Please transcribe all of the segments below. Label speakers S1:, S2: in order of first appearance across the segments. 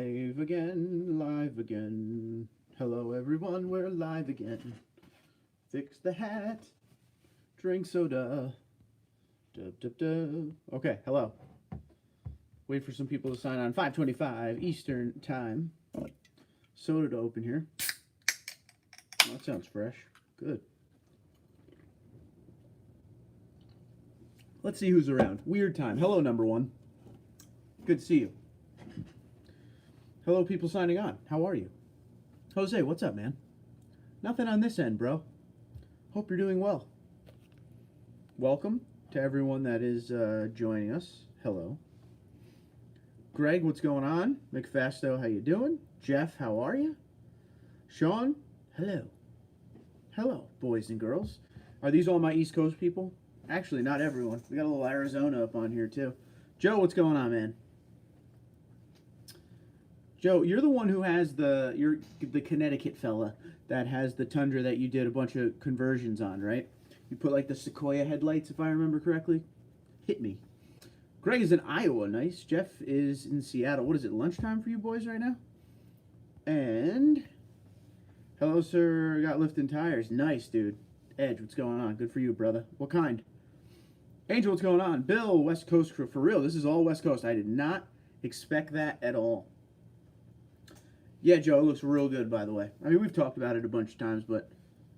S1: Live again, live again. Hello everyone, we're live again. Fix the hat, drink soda. Dub, dub, dub. Okay, hello. Wait for some people to sign on. 5:25 Eastern Time. Soda to open here. Oh, that sounds fresh. Good. Let's see who's around. Weird time. Hello, number one. Good to see you. Hello, people signing on. How are you? Jose, what's up, man? Nothing on this end, bro. Hope you're doing well. Welcome to everyone that is joining us. Hello. Greg, what's going on? McFasto, how you doing? Jeff, how are you? Sean, hello. Hello, boys and girls. Are these all my East Coast people? Actually, not everyone. We got a little Arizona up on here, too. Joe, what's going on, man? Joe, you're the one who has you're the Connecticut fella that has the Tundra that you did a bunch of conversions on, right? You put like the Sequoia headlights, if I remember correctly. Hit me. Greg is in Iowa, nice. Jeff is in Seattle. What is it, lunchtime for you boys right now? And, hello, sir, got lifting tires. Nice, dude. Edge, what's going on? Good for you, brother. What kind? Angel, what's going on? Bill, West Coast crew. For real, this is all West Coast. I did not expect that at all. Yeah, Joe, it looks real good, by the way. I mean, we've talked about it a bunch of times, but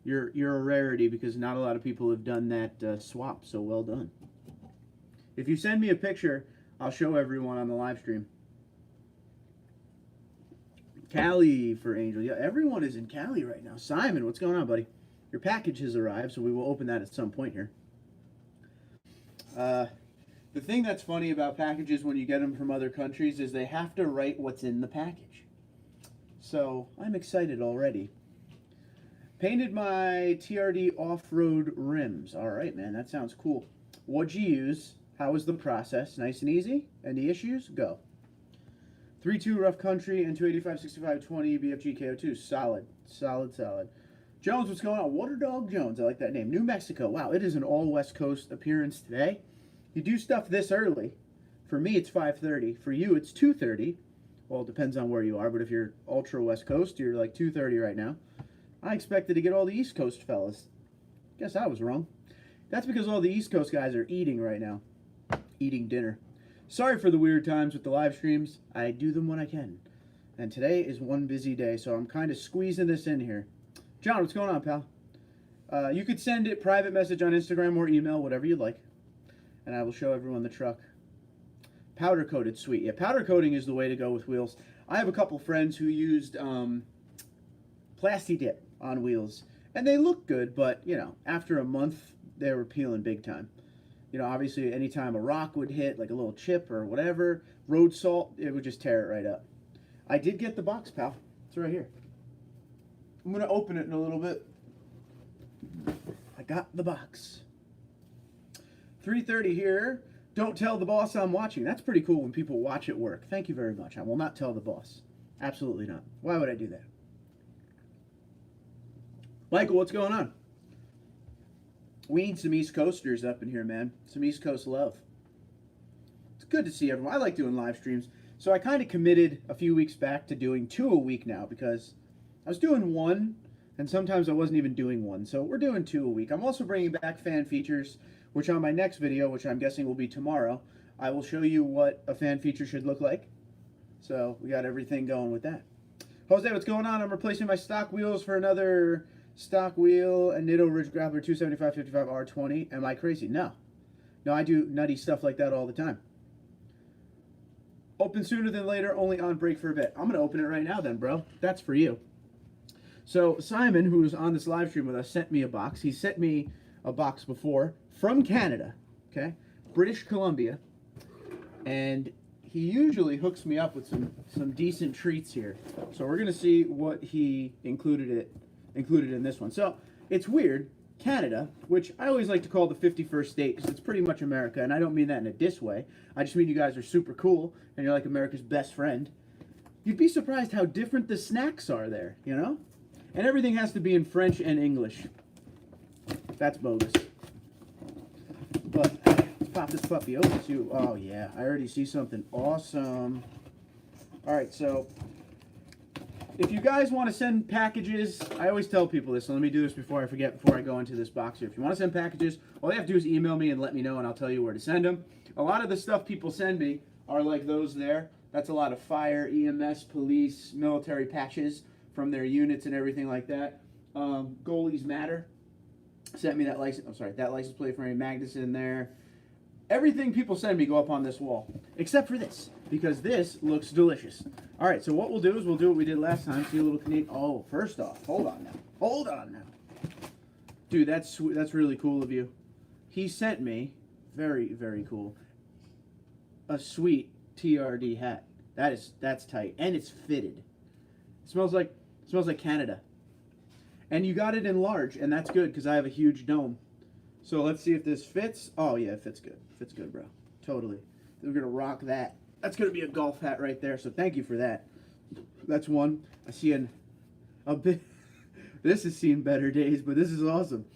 S1: you're a rarity because not a lot of people have done that swap, so well done. If you send me a picture, I'll show everyone on the live stream. Cali for Angel. Yeah, everyone is in Cali right now. Simon, what's going on, buddy? Your package has arrived, so we will open that at some point here. The thing that's funny about packages when you get them from other countries is they have to write what's in the package. So I'm excited already. Painted my TRD off-road rims. All right, man, that sounds cool. What'd you use? How was the process? Nice and easy? Any issues? Go. 3.2 rough country and 285/65/20 BFG KO2. Solid, solid, solid. Jones, what's going on? Water Dog Jones. I like that name. New Mexico. Wow, it is an all West Coast appearance today. You do stuff this early. For me, it's 5:30. For you, it's 2:30. Well, it depends on where you are, but if you're ultra West Coast, you're like 2:30 right now. I expected to get all the East Coast fellas. Guess I was wrong. That's because all the East Coast guys are eating right now. Eating dinner. Sorry for the weird times with the live streams. I do them when I can. And today is one busy day, so I'm kind of squeezing this in here. John, what's going on, pal? You could send it private message on Instagram or email, whatever you'd like. And I will show everyone the truck. Powder coated, sweet. Yeah, powder coating is the way to go with wheels. I have a couple friends who used Plasti Dip on wheels, and they look good, but you know, after a month, they were peeling big time. You know, obviously, anytime a rock would hit, like a little chip or whatever, road salt, it would just tear it right up. I did get the box, pal. It's right here. I'm gonna open it in a little bit. I got the box. 3:30 here. Don't tell the boss I'm watching. That's pretty cool when people watch at work. Thank you very much. I will not tell the boss. Absolutely not. Why would I do that? Michael, what's going on? We need some East Coasters up in here, man. Some East Coast love. It's good to see everyone. I like doing live streams. So I kind of committed a few weeks back to doing 2 a week now because I was doing 1 and sometimes I wasn't even doing 1. So we're doing 2 a week. I'm also bringing back fan features, which on my next video, which I'm guessing will be tomorrow, I will show you what a fan feature should look like. So we got everything going with that. Jose, what's going on? I'm replacing my stock wheels for another stock wheel and Nitto Ridge Grappler 275/55 R20. Am I crazy? No. No, I do nutty stuff like that all the time. Open sooner than later, only on break for a bit. I'm going to open it right now then, bro. That's for you. So Simon, who's on this live stream with us, sent me a box. He sent me a box before from Canada, okay, British Columbia, and he usually hooks me up with some decent treats here. So we're gonna see what he included in this one. So it's weird, Canada, which I always like to call the 51st state because it's pretty much America, and I don't mean that in a diss way. I just mean you guys are super cool and you're like America's best friend. You'd be surprised how different the snacks are there, you know? And everything has to be in French and English. That's bogus. But let's pop this puppy open too. Oh yeah, I already see something awesome. All right, so if you guys want to send packages, I always tell people this, so let me do this before I forget, before I go into this box here. If you want to send packages, all you have to do is email me and let me know, and I'll tell you where to send them. A lot of the stuff people send me are like those there. That's a lot of fire, EMS, police, military patches from their units and everything like that. Goalies Matter sent me that license. That license plate from Magnus in there. Everything people send me go up on this wall, except for this, because this looks delicious. All right, so what we'll do is we'll do what we did last time. See a little Canadian. Oh, first off, hold on now, dude. That's really cool of you. He sent me, very, very cool, a sweet TRD hat. That's tight, and it's fitted. It smells like Canada. And you got it in large, and that's good because I have a huge dome. So let's see if this fits. Oh yeah, it fits good. Fits good, bro. Totally. We're gonna rock that. That's gonna be a golf hat right there. So thank you for that. That's one. I see a bit. This has seen better days, but this is awesome.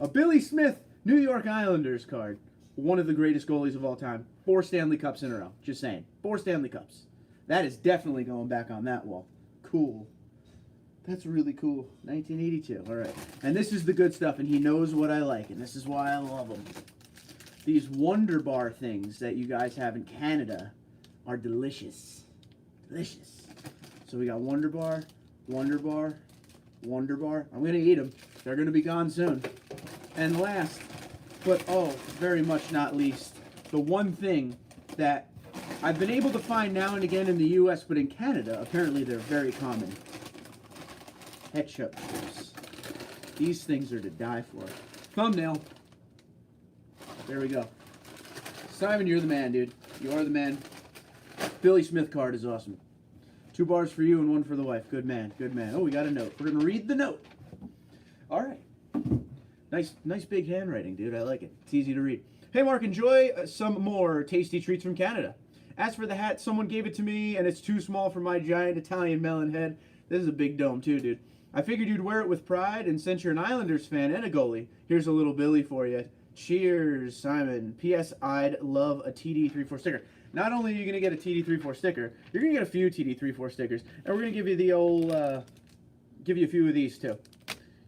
S1: A Billy Smith New York Islanders card. One of the greatest goalies of all time. 4 Stanley Cups in a row. Just saying. 4 Stanley Cups. That is definitely going back on that wall. Cool. That's really cool. 1982. All right. And this is the good stuff, and he knows what I like, and this is why I love him. These Wonder Bar things that you guys have in Canada are delicious. Delicious. So we got Wonder Bar, Wonder Bar, Wonder Bar. I'm going to eat them. They're going to be gone soon. And last, but oh, very much not least, the one thing that I've been able to find now and again in the U.S., but in Canada, apparently they're very common. Ketchup chips. These things are to die for. Thumbnail. There we go. Simon, you're the man, dude. You are the man. Billy Smith card is awesome. 2 bars for you and 1 for the wife. Good man. Good man. Oh, we got a note. We're going to read the note. All right. Nice big handwriting, dude. I like it. It's easy to read. Hey, Mark, enjoy some more tasty treats from Canada. As for the hat, someone gave it to me, and it's too small for my giant Italian melon head. This is a big dome, too, dude. I figured you'd wear it with pride, and since you're an Islanders fan and a goalie, here's a little Billy for you. Cheers, Simon. P.S. I'd love a TD34 sticker. Not only are you going to get a TD34 sticker, you're going to get a few TD34 stickers, and we're going to give you the old, give you a few of these, too.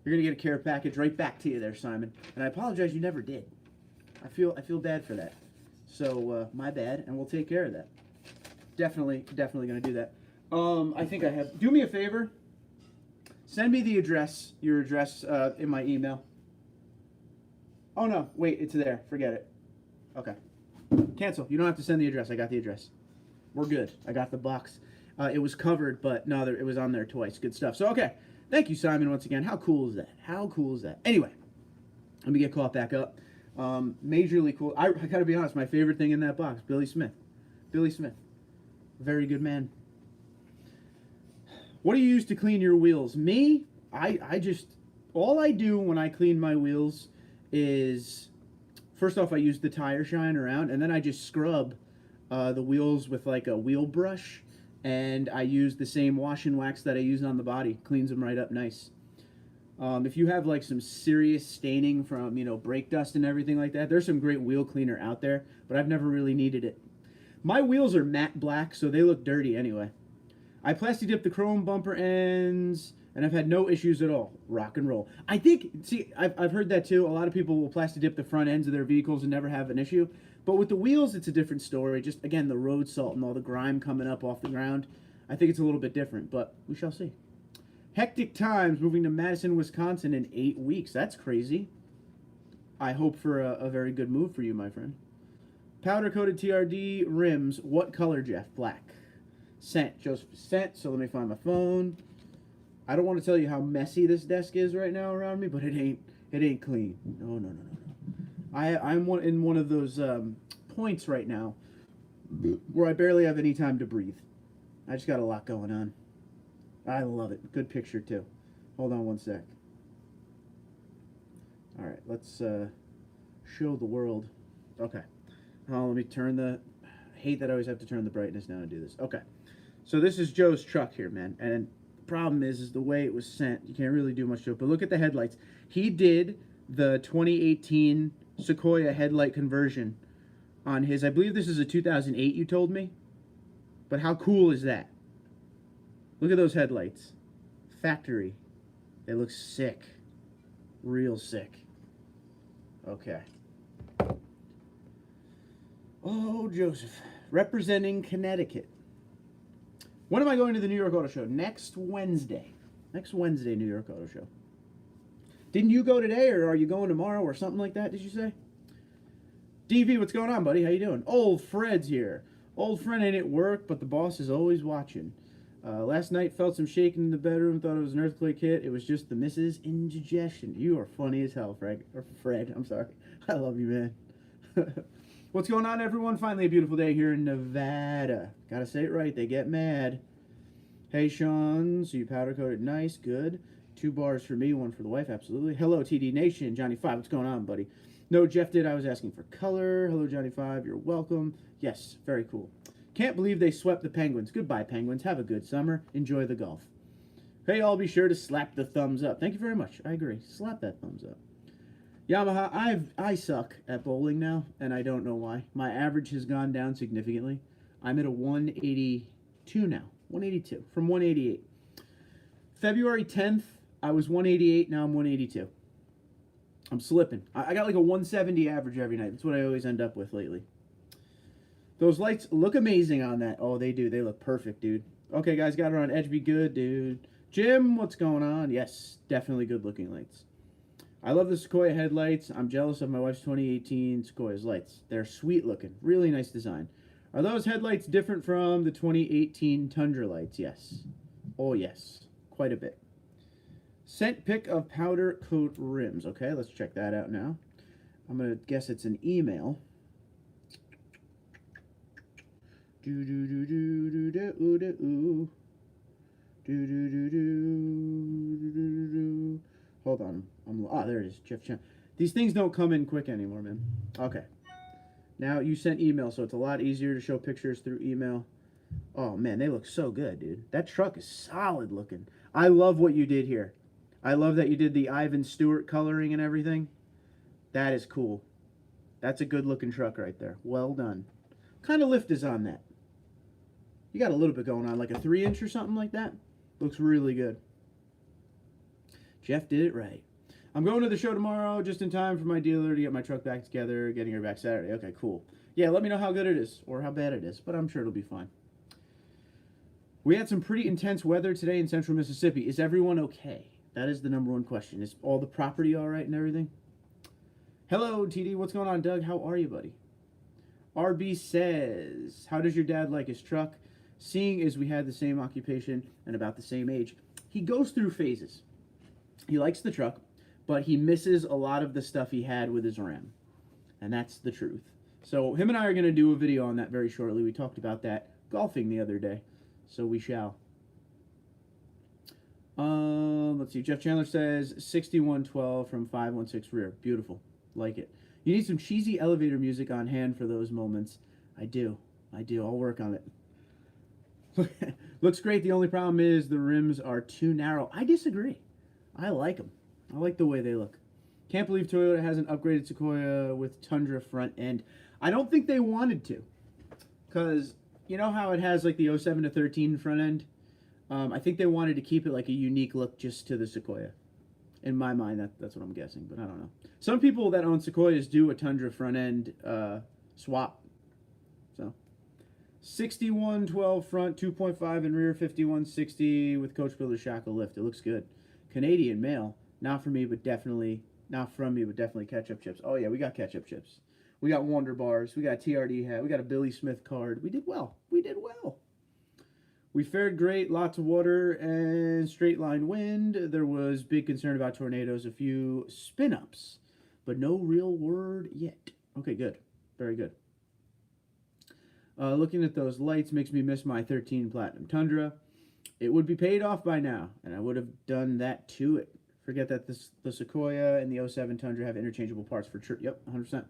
S1: You're going to get a care package right back to you there, Simon. And I apologize you never did. I feel bad for that. So, my bad, and we'll take care of that. Definitely going to do that. I think I have... Do me a favor. Send me the address, your address, in my email. Oh, no. Wait, it's there. Forget it. Okay. Cancel. You don't have to send the address. I got the address. We're good. I got the box. It was covered, but no, it was on there twice. Good stuff. So, okay. Thank you, Simon, once again. How cool is that? How cool is that? Anyway, let me get caught back up. Majorly cool. I got to be honest, my favorite thing in that box, Billy Smith. Billy Smith. Very good man. What do you use to clean your wheels? Me? I just, all I do when I clean my wheels is, first off, I use the tire shine around, and then I just scrub the wheels with like a wheel brush, and I use the same wash and wax that I use on the body. Cleans them right up nice. If you have like some serious staining from, you know, brake dust and everything like that, there's some great wheel cleaner out there, but I've never really needed it. My wheels are matte black, so they look dirty anyway. I plasti dip the chrome bumper ends, and I've had no issues at all. Rock and roll. I think, see, I've heard that too. A lot of people will plasti dip the front ends of their vehicles and never have an issue. But with the wheels, it's a different story. Just, again, the road salt and all the grime coming up off the ground. I think it's a little bit different, but we shall see. Hectic times moving to Madison, Wisconsin in 8 weeks. That's crazy. I hope for a very good move for you, my friend. Powder-coated TRD rims. What color, Jeff? Black. Sent. Joseph sent, so let me find my phone. I don't want to tell you how messy this desk is right now around me, but it ain't clean. No. I'm in one of those points right now where I barely have any time to breathe. I just got a lot going on. I love it. Good picture, too. Hold on one sec. All right, let's show the world. Okay. Let me turn the... I hate that I always have to turn the brightness down to do this. Okay. So this is Joe's truck here, man. And the problem is the way it was sent. You can't really do much to it. But look at the headlights. He did the 2018 Sequoia headlight conversion on his... I believe this is a 2008, you told me. But how cool is that? Look at those headlights. Factory. They look sick. Real sick. Okay. Oh, Joseph. Representing Connecticut. When am I going to the New York Auto Show? Next Wednesday. Next Wednesday, New York Auto Show. Didn't you go today, or are you going tomorrow, or something like that, did you say? DV, what's going on, buddy? How you doing? Old Fred's here. Old friend ain't at work, but the boss is always watching. Last night, felt some shaking in the bedroom, thought it was an earthquake hit. It was just the missus' indigestion. You are funny as hell, Fred. Or Fred, I'm sorry. I love you, man. What's going on, everyone? Finally a beautiful day here in Nevada. Gotta say it right, they get mad. Hey, Sean, so you powder coated nice, good. 2 bars for me, 1 for the wife, absolutely. Hello, TD Nation. Johnny 5, what's going on, buddy? No, Jeff did. I was asking for color. Hello, Johnny 5, you're welcome. Yes, very cool. Can't believe they swept the Penguins. Goodbye, Penguins. Have a good summer. Enjoy the golf. Hey, all be sure to slap the thumbs up. Thank you very much. I agree. Slap that thumbs up. Yamaha, I suck at bowling now, and I don't know why. My average has gone down significantly. I'm at a 182 now. 182 from 188. February 10th, I was 188. Now I'm 182. I'm slipping. I got like a 170 average every night. That's what I always end up with lately. Those lights look amazing on that. Oh, they do. They look perfect, dude. Okay, guys, got it on edge. Be good, dude. Jim, what's going on? Yes, definitely good looking lights. I love the Sequoia headlights. I'm jealous of my wife's 2018 Sequoia's lights. They're sweet looking. Really nice design. Are those headlights different from the 2018 Tundra lights? Yes. Oh, yes. Quite a bit. Sent pic of powder coat rims. Okay, let's check that out now. I'm going to guess it's an email. Do do do do do do do do do do do do. Hold on. There it is. Jeff Chan. These things don't come in quick anymore, man. Okay. Now you sent email, so it's a lot easier to show pictures through email. Oh man, they look so good, dude. That truck is solid looking. I love what you did here. I love that you did the Ivan Stewart coloring and everything. That is cool. That's a good looking truck right there. Well done. What kind of lift is on that? You got a little bit going on, like a 3-inch or something like that. Looks really good. Jeff did it right. I'm going to the show tomorrow just in time for my dealer to get my truck back together, getting her back Saturday. Okay, cool. Yeah, let me know how good it is or how bad it is, but I'm sure it'll be fine. We had some pretty intense weather today in central Mississippi. Is everyone okay? That is the #1 question. Is all the property all right and everything? Hello, TD. What's going on, Doug? How are you, buddy? RB says, how does your dad like his truck? Seeing as we had the same occupation and about the same age, he goes through phases. He likes the truck, but he misses a lot of the stuff he had with his Ram. And that's the truth. So him and I are going to do a video on that very shortly. We talked about that golfing the other day. So we shall. Let's see. Jeff Chandler says 6112 from 516 rear. Beautiful. Like it. You need some cheesy elevator music on hand for those moments. I do. I'll work on it. Looks great. The only problem is the rims are too narrow. I disagree. I like them. I like the way they look. Can't believe Toyota hasn't upgraded Sequoia with Tundra front end. I don't think they wanted to. Because you know how it has like the 07 to 13 front end? I think they wanted to keep it like a unique look just to the Sequoia. In my mind, that's what I'm guessing, but I don't know. Some people that own Sequoias do a Tundra front end swap. So 6112 front, 2.5 in rear, 5160 with Coach Builder shackle lift. It looks good. Canadian mail, not from me, but definitely ketchup chips. Oh yeah, we got ketchup chips. We got Wonder Bars. We got TRD hat. We got a Billy Smith card. We did well. We fared great. Lots of water and straight line wind. There was big concern about tornadoes. A few spin ups, but no real word yet. Okay, good. Very good. Looking at those lights makes me miss my 13 Platinum Tundra. It would be paid off by now, and I would have done that to it. Forget that the Sequoia and the 07 Tundra have interchangeable parts for sure. Yep, 100%.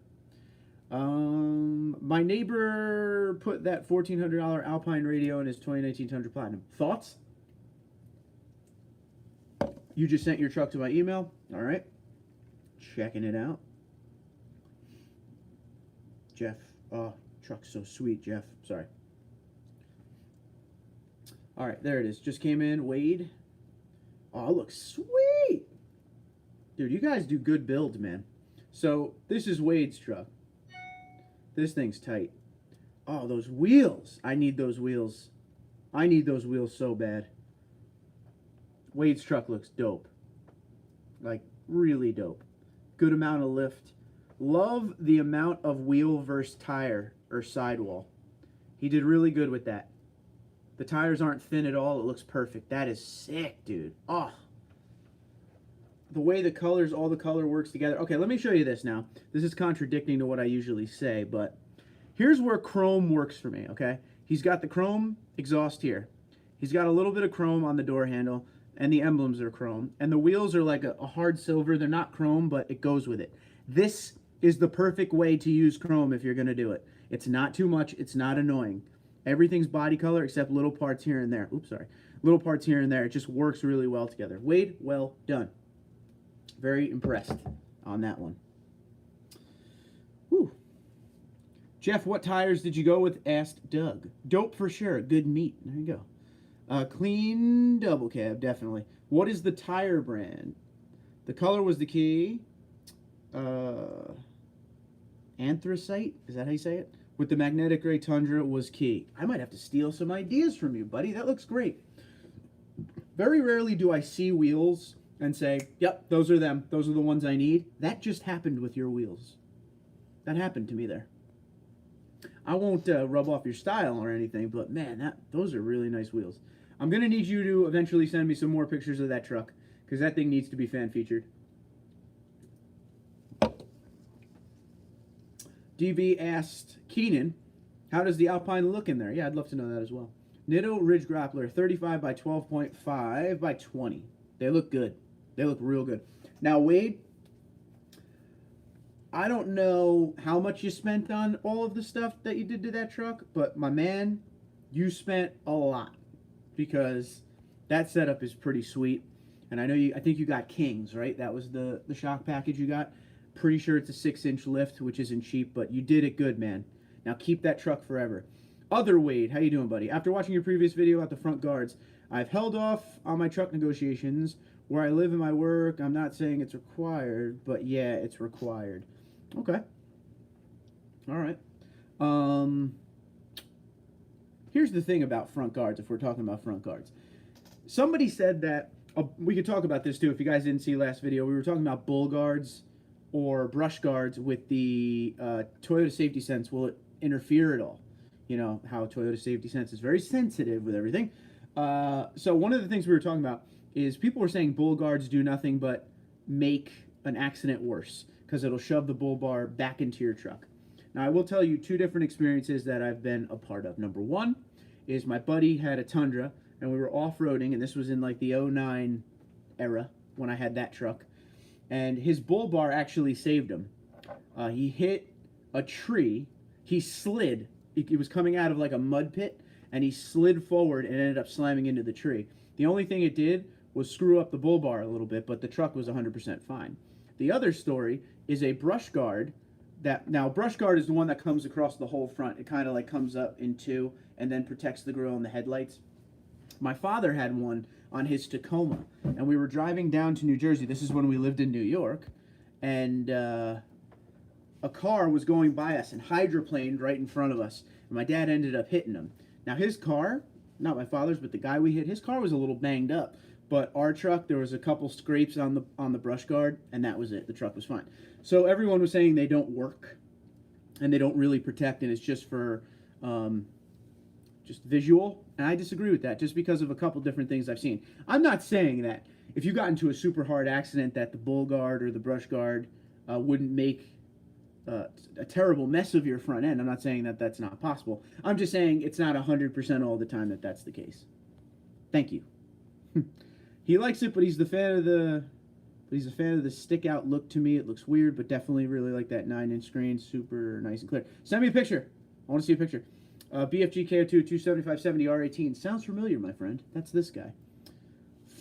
S1: My neighbor put that $1,400 Alpine radio in his 2019 Tundra Platinum. Thoughts? You just sent your truck to my email. All right. Checking it out. Jeff. Oh, truck's so sweet, Jeff. Sorry. All right, there it is. Just came in. Wade. Oh, it looks sweet. Dude, you guys do good builds, man. So, this is Wade's truck. This thing's tight. Oh, those wheels. I need those wheels. I need those wheels so bad. Wade's truck looks dope. Like, really dope. Good amount of lift. Love the amount of wheel versus tire or sidewall. He did really good with that. The tires aren't thin at all. It looks perfect. That is sick, dude. Oh. The way the colors, all the color works together. Okay, let me show you this now. This is contradicting to what I usually say, but here's where chrome works for me, okay? He's got the chrome exhaust here. He's got a little bit of chrome on the door handle, and the emblems are chrome. And the wheels are like a hard silver. They're not chrome, but it goes with it. This is the perfect way to use chrome if you're going to do it. It's not too much. It's not annoying. Everything's body color except little parts here and there. Oops, sorry. Little parts here and there. It just works really well together. Wade, well done. Very impressed on that one. Whew. Jeff, what tires did you go with? Asked Doug. Dope for sure. Good meat. There you go. Clean double cab, definitely. What is the tire brand? The color was the key. Anthracite? Is that how you say it? With the magnetic gray Tundra was key. I might have to steal some ideas from you, buddy. That looks great. Very rarely do I see wheels and say, yep, those are them. Those are the ones I need. That just happened with your wheels. That happened to me there. I won't rub off your style or anything, but man, those are really nice wheels. I'm going to need you to eventually send me some more pictures of that truck, because that thing needs to be fan featured. DV asked Keenan, how does the Alpine look in there? Yeah, I'd love to know that as well. Nitto Ridge Grappler, 35 by 12.5 by 20. They look good. They look real good. Now, Wade, I don't know how much you spent on all of the stuff that you did to that truck, but my man, you spent a lot, because that setup is pretty sweet. And I think you got Kings, right? That was the shock package you got. Pretty sure it's a 6-inch lift, which isn't cheap, but you did it good, man. Now keep that truck forever. Other Wade, how you doing, buddy? After watching your previous video about the front guards, I've held off on my truck negotiations. Where I live and my work, I'm not saying it's required, but yeah, it's required. Okay. All right. Here's the thing about front guards, if we're talking about front guards. Somebody said that, we could talk about this too, if you guys didn't see last video, we were talking about bull guards or brush guards with the Toyota Safety Sense. Will it interfere at all? You know, how Toyota Safety Sense is very sensitive with everything. So one of the things we were talking about is people were saying bull guards do nothing but make an accident worse, because it'll shove the bull bar back into your truck. Now, I will tell you two different experiences that I've been a part of. Number one is my buddy had a Tundra, and we were off-roading, and this was in like the 09 era when I had that truck, and his bull bar actually saved him. He hit a tree. He slid. He was coming out of like a mud pit, and he slid forward and ended up slamming into the tree. The only thing it did was screw up the bull bar a little bit, but the truck was 100% fine. The other story is a brush guard. Now, brush guard is the one that comes across the whole front. It kind of like comes up in two and then protects the grill and the headlights. My father had one on his Tacoma, and we were driving down to New Jersey. This is when we lived in New York, and a car was going by us and hydroplaned right in front of us, and my dad ended up hitting him. Now, his car, not my father's, but the guy we hit, his car was a little banged up. But our truck, there was a couple scrapes on the brush guard, and that was it. The truck was fine. So everyone was saying they don't work, and they don't really protect, and it's just for just visual. And I disagree with that, just because of a couple different things I've seen. I'm not saying that if you got into a super hard accident that the bull guard or the brush guard wouldn't make a terrible mess of your front end. I'm not saying that that's not possible. I'm just saying it's not 100% all the time that that's the case. Thank you. He likes it, but he's a fan of the stick out look to me. It looks weird, but definitely really like that 9-inch screen. Super nice and clear. Send me a picture. I want to see a picture. BFG KO2 27570 R18. Sounds familiar, my friend. That's this guy.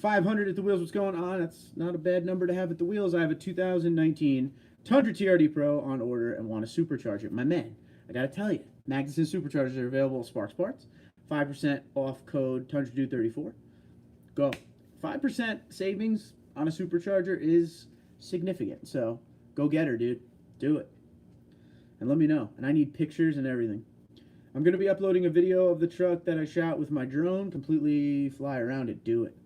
S1: 500 at the wheels. What's going on? That's not a bad number to have at the wheels. I have a 2019 Tundra TRD Pro on order and want to supercharge it. My man, I got to tell you, Magnuson superchargers are available at Sparks Parts. 5% off code TundraDude34. Go. 5% savings on a supercharger is significant. So go get her, dude. Do it. And let me know. And I need pictures and everything. I'm going to be uploading a video of the truck that I shot with my drone. Completely fly around it. Do it.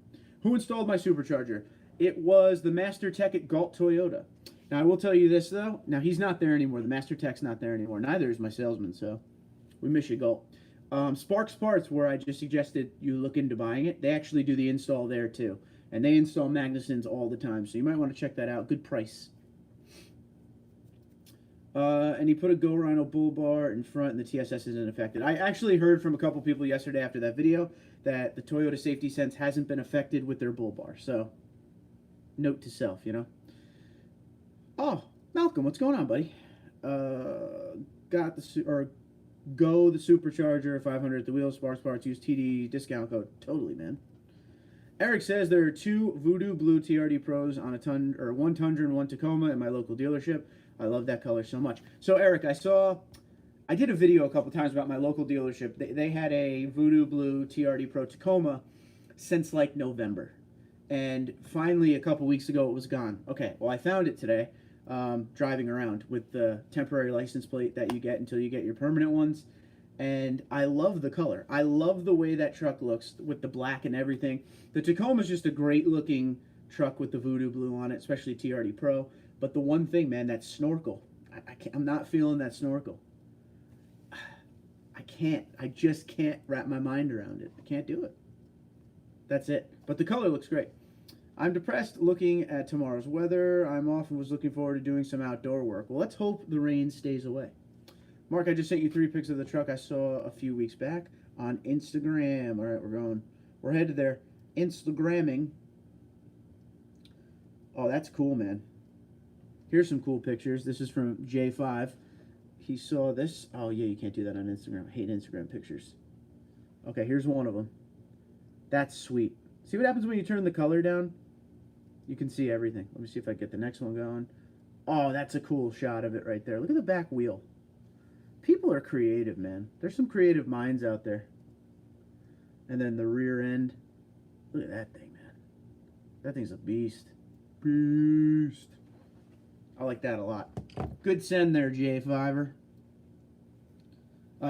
S1: Who installed my supercharger? It was the Master Tech at Galt Toyota. Now, I will tell you this, though. Now, he's not there anymore. The Master Tech's not there anymore. Neither is my salesman, so we miss you, Galt. Sparks Parts, where I just suggested you look into buying it, they actually do the install there, too. And they install Magnusons all the time, so you might want to check that out. Good price. And he put a Go Rhino bull bar in front, and the TSS isn't affected. I actually heard from a couple people yesterday after that video that the Toyota Safety Sense hasn't been affected with their bull bar. So, note to self, you know. Oh, Malcolm, what's going on, buddy? Got the Go the supercharger 500 at the wheel. Sparks Parts, use TD discount code. Totally, man. Eric says there are 2 Voodoo Blue TRD Pros on a one Tundra and one Tacoma at my local dealership. I love that color so much. So, Eric, I did a video a couple times about my local dealership. They had a Voodoo Blue TRD Pro Tacoma since like November. And finally, a couple weeks ago, it was gone. Okay, well, I found it today, driving around with the temporary license plate that you get until you get your permanent ones. And I love the color. I love the way that truck looks with the black and everything. The Tacoma's just a great looking truck with the Voodoo Blue on it, especially TRD Pro. But the one thing, man, that snorkel. I'm not feeling that snorkel. I just can't wrap my mind around it. I can't do it. That's it. But the color looks great. I'm depressed looking at tomorrow's weather. I'm off and was looking forward to doing some outdoor work. Well, let's hope the rain stays away. Mark, I just sent you 3 pics of the truck I saw a few weeks back on Instagram. All right, we're headed there. Instagramming. Oh, that's cool, man. Here's some cool pictures. This is from J5. He saw this. Oh, yeah, you can't do that on Instagram. I hate Instagram pictures. Okay, here's one of them. That's sweet. See what happens when you turn the color down? You can see everything. Let me see if I get the next one going. Oh, that's a cool shot of it right there. Look at the back wheel. People are creative, man. There's some creative minds out there. And then the rear end. Look at that thing, man. That thing's a beast. Beast. I like that a lot. Good send there, J5er.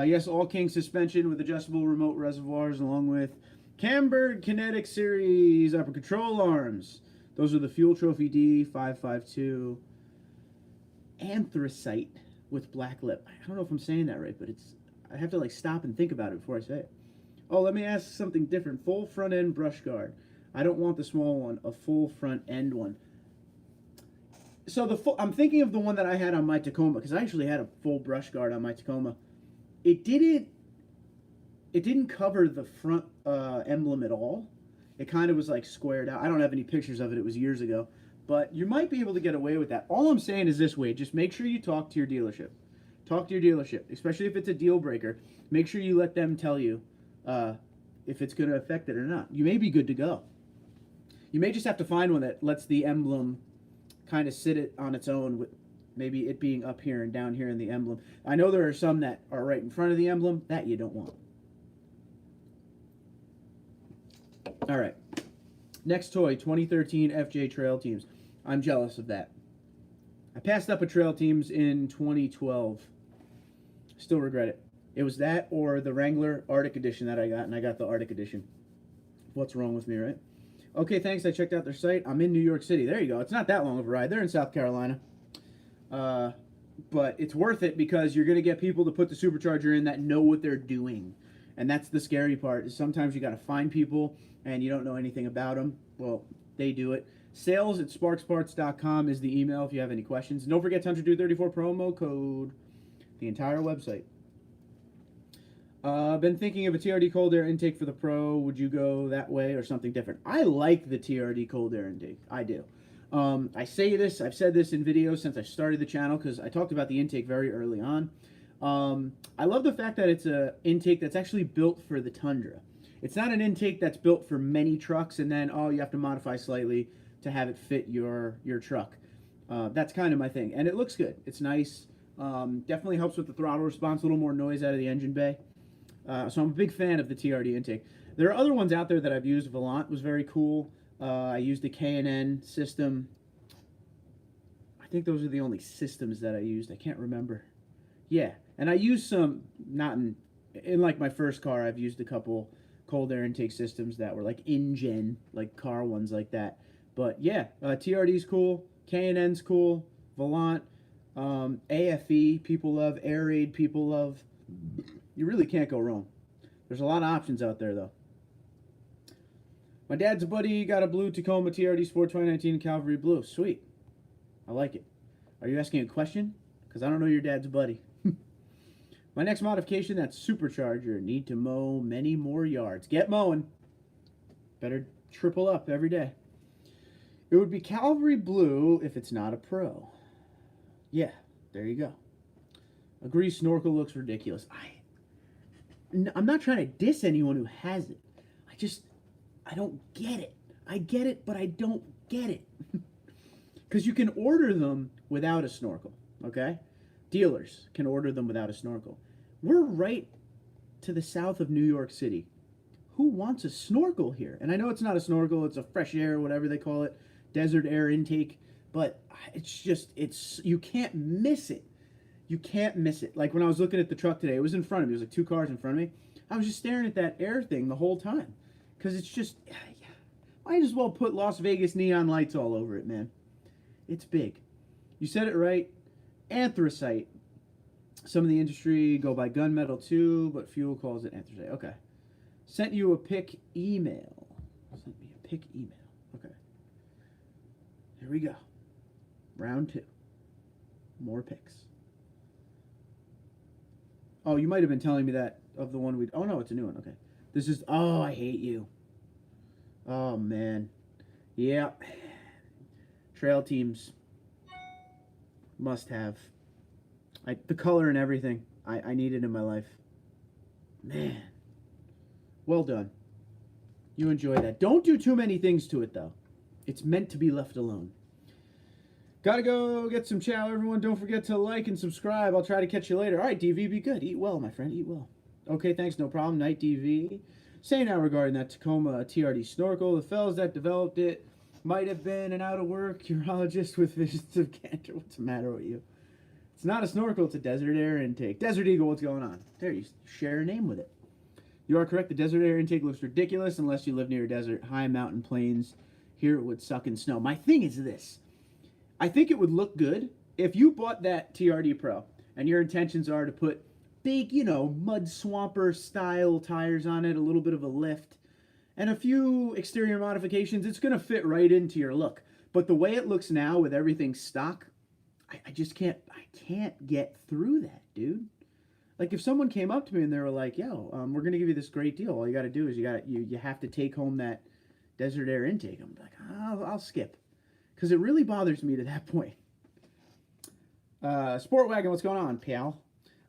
S1: Yes, all King suspension with adjustable remote reservoirs along with Camberg Kinetic Series upper control arms. Those are the Fuel Trophy D552 anthracite with black lip. I don't know if I'm saying that right, but I have to like stop and think about it before I say it. Oh, let me ask something different. Full front end brush guard. I don't want the small one, a full front end one. So I'm thinking of the one that I had on my Tacoma, because I actually had a full brush guard on my Tacoma. It didn't cover the front emblem at all. It kind of was like squared out. I don't have any pictures of it. It was years ago. But you might be able to get away with that. All I'm saying is this way. Just make sure you talk to your dealership. Talk to your dealership, especially if it's a deal breaker. Make sure you let them tell you if it's going to affect it or not. You may be good to go. You may just have to find one that lets the emblem kind of sit it on its own, with maybe it being up here and down here in the emblem. I know there are some that are right in front of the emblem. That you don't want. All right. Next toy, 2013 FJ Trail Teams. I'm jealous of that. I passed up a Trail Teams in 2012. Still regret it. It was that or the Wrangler Arctic Edition that I got, and I got the Arctic Edition. What's wrong with me, right? Okay, thanks. I checked out their site. I'm in New York City. There you go. It's not that long of a ride. They're in South Carolina. But it's worth it because you're going to get people to put the supercharger in that know what they're doing. And that's the scary part, is sometimes you got to find people and you don't know anything about them. Well, they do it. Sales@sparksparts.com is the email if you have any questions. And don't forget TundraDude34 promo code. The entire website. Been thinking of a TRD cold air intake for the Pro. Would you go that way or something different? I like the TRD cold air intake. I do. I say this, I've said this in videos since I started the channel because I talked about the intake very early on. I love the fact that it's an intake that's actually built for the Tundra. It's not an intake that's built for many trucks and then, oh, you have to modify slightly to have it fit your truck. That's kind of my thing. And it looks good. It's nice. Definitely helps with the throttle response, a little more noise out of the engine bay. So I'm a big fan of the TRD intake. There are other ones out there that I've used. Volant was very cool. I used the K&N system. I think those are the only systems that I used. I can't remember. Yeah, and I used some, not in like my first car, I've used a couple cold air intake systems that were like InGen, like car ones like that. But yeah, TRD's cool, K&N's cool, Volant, AFE people love, Air Raid people love. You really can't go wrong. There's a lot of options out there though. My dad's buddy got a blue Tacoma TRD Sport 2019 Cavalry Blue. Sweet. I like it. Are you asking a question? Because I don't know your dad's buddy. My next modification, that supercharger. Need to mow many more yards. Get mowing. Better triple up every day. It would be Cavalry Blue if it's not a pro. Yeah, there you go. Agree, snorkel looks ridiculous. I'm not trying to diss anyone who has it. I don't get it. I get it, but I don't get it. Because you can order them without a snorkel, okay? Dealers can order them without a snorkel. We're right to the south of New York City. Who wants a snorkel here? And I know it's not a snorkel, it's a fresh air, whatever they call it, desert air intake, but you can't miss it. You can't miss it. Like when I was looking at the truck today, it was in front of me. There was like 2 cars in front of me. I was just staring at that air thing the whole time. Because it's just, might as well put Las Vegas neon lights all over it, man. It's big. You said it right. Anthracite. Some of the industry go by gunmetal too, but fuel calls it anthracite. Okay. Sent you a pic email. Sent me a pic email. Okay. Here we go. Round 2. More pics. Oh, you might have been telling me that of the one we... Oh, no, it's a new one. Okay. This is... Oh, I hate you. Oh, man. Yeah. Trail teams. Must have. The color and everything. I need it in my life. Man. Well done. You enjoy that. Don't do too many things to it, though. It's meant to be left alone. Gotta go get some chow, everyone. Don't forget to like and subscribe. I'll try to catch you later. All right, DV, be good. Eat well, my friend. Eat well. Okay, thanks. No problem. Night, DV. Say now regarding that Tacoma TRD snorkel. The fellas that developed it might have been an out-of-work urologist with visions of cancer. What's the matter with you? It's not a snorkel. It's a desert air intake. Desert Eagle, what's going on? There, you share a name with it. You are correct. The desert air intake looks ridiculous unless you live near a desert, high mountain plains. Here it would suck in snow. My thing is this. I think it would look good if you bought that TRD Pro and your intentions are to put big, mud swamper style tires on it, a little bit of a lift, and a few exterior modifications. It's going to fit right into your look. But the way it looks now with everything stock, I just can't get through that, dude. Like if someone came up to me and they were like, yo, we're going to give you this great deal. All you got to do is you have to take home that desert air intake. I'm like, I'll skip. Because it really bothers me to that point. Sport Wagon, what's going on, pal?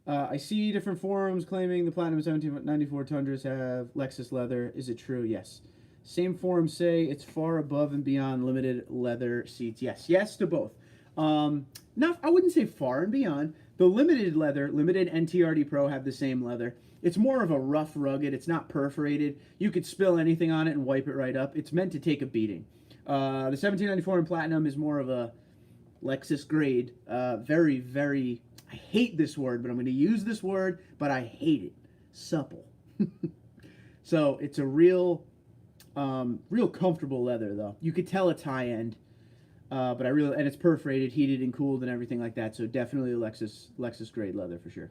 S1: I see different forums claiming the Platinum 1794 Tundras have Lexus leather. Is it true? Yes. Same forums say it's far above and beyond limited leather seats. Yes. Yes to both. I wouldn't say far and beyond. The limited leather, limited and TRD Pro have the same leather. It's more of a rough, rugged. It's not perforated. You could spill anything on it and wipe it right up. It's meant to take a beating. The 1794 in Platinum is more of a Lexus grade. Very, very, I hate this word, but I'm going to use this word, but I hate it. Supple. So it's a real comfortable leather, though. You could tell it's high end, and it's perforated, heated, and cooled, and everything like that. So definitely a Lexus grade leather for sure.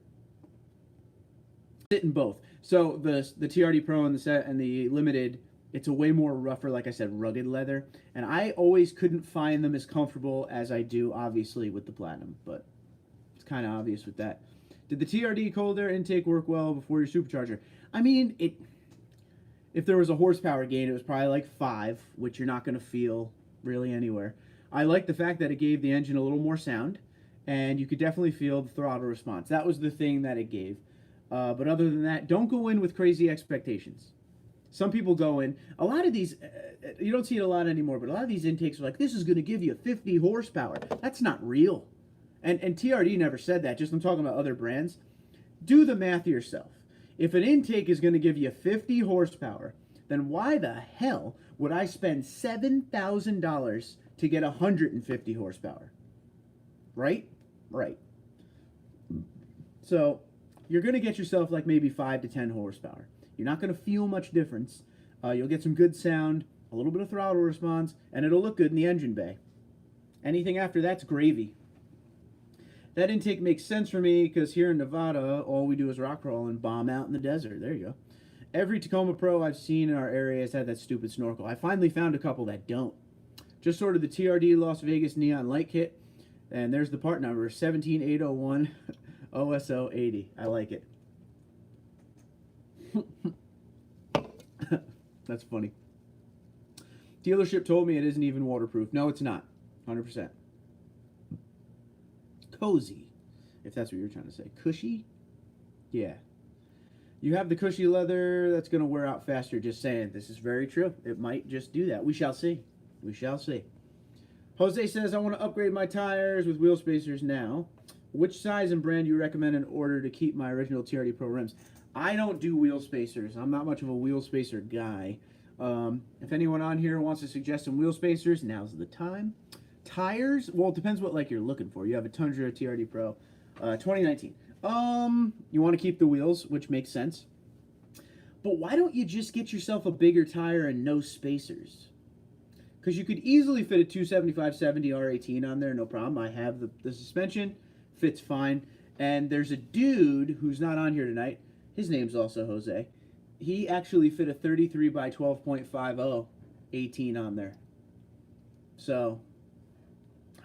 S1: Sit in both. So the TRD Pro and the Limited. It's a way more rougher, like I said, rugged leather. And I always couldn't find them as comfortable as I do, obviously, with the Platinum. But it's kind of obvious with that. Did the TRD cold air intake work well before your supercharger? I mean, if there was a horsepower gain, it was probably like 5, which you're not going to feel really anywhere. I like the fact that it gave the engine a little more sound. And you could definitely feel the throttle response. That was the thing that it gave. But other than that, don't go in with crazy expectations. Some people go in, a lot of these, you don't see it a lot anymore, but a lot of these intakes are like, this is going to give you 50 horsepower. That's not real. And TRD never said that, just I'm talking about other brands. Do the math yourself. If an intake is going to give you 50 horsepower, then why the hell would I spend $7,000 to get 150 horsepower? Right? Right. So you're going to get yourself like maybe 5 to 10 horsepower. You're not going to feel much difference. You'll get some good sound, a little bit of throttle response, and it'll look good in the engine bay. Anything after that's gravy. That intake makes sense for me because here in Nevada, all we do is rock crawl and bomb out in the desert. There you go. Every Tacoma Pro I've seen in our area has had that stupid snorkel. I finally found a couple that don't. Just ordered the TRD Las Vegas Neon Light Kit, and there's the part number, 17801 OSO 80. I like it. That's funny. Dealership told me it isn't even waterproof. No, it's not. 100%. Cozy, if that's what you're trying to say. Cushy? Yeah. You have the cushy leather that's going to wear out faster. Just saying. This is very true. It might just do that. We shall see. We shall see. Jose says, I want to upgrade my tires with wheel spacers now. Which size and brand do you recommend in order to keep my original TRD Pro rims? I don't do wheel spacers. I'm not much of a wheel spacer guy. If anyone on here wants to suggest some wheel spacers, now's the time. Tires, well, it depends what like you're looking for. You have a Tundra TRD Pro 2019. You want to keep the wheels, which makes sense. But why don't you just get yourself a bigger tire and no spacers? Because you could easily fit a 275/70 R18 on there, no problem. I have the suspension, fits fine. And there's a dude who's not on here tonight. His name's also Jose. He actually fit a 33 by 12.50 18 on there. So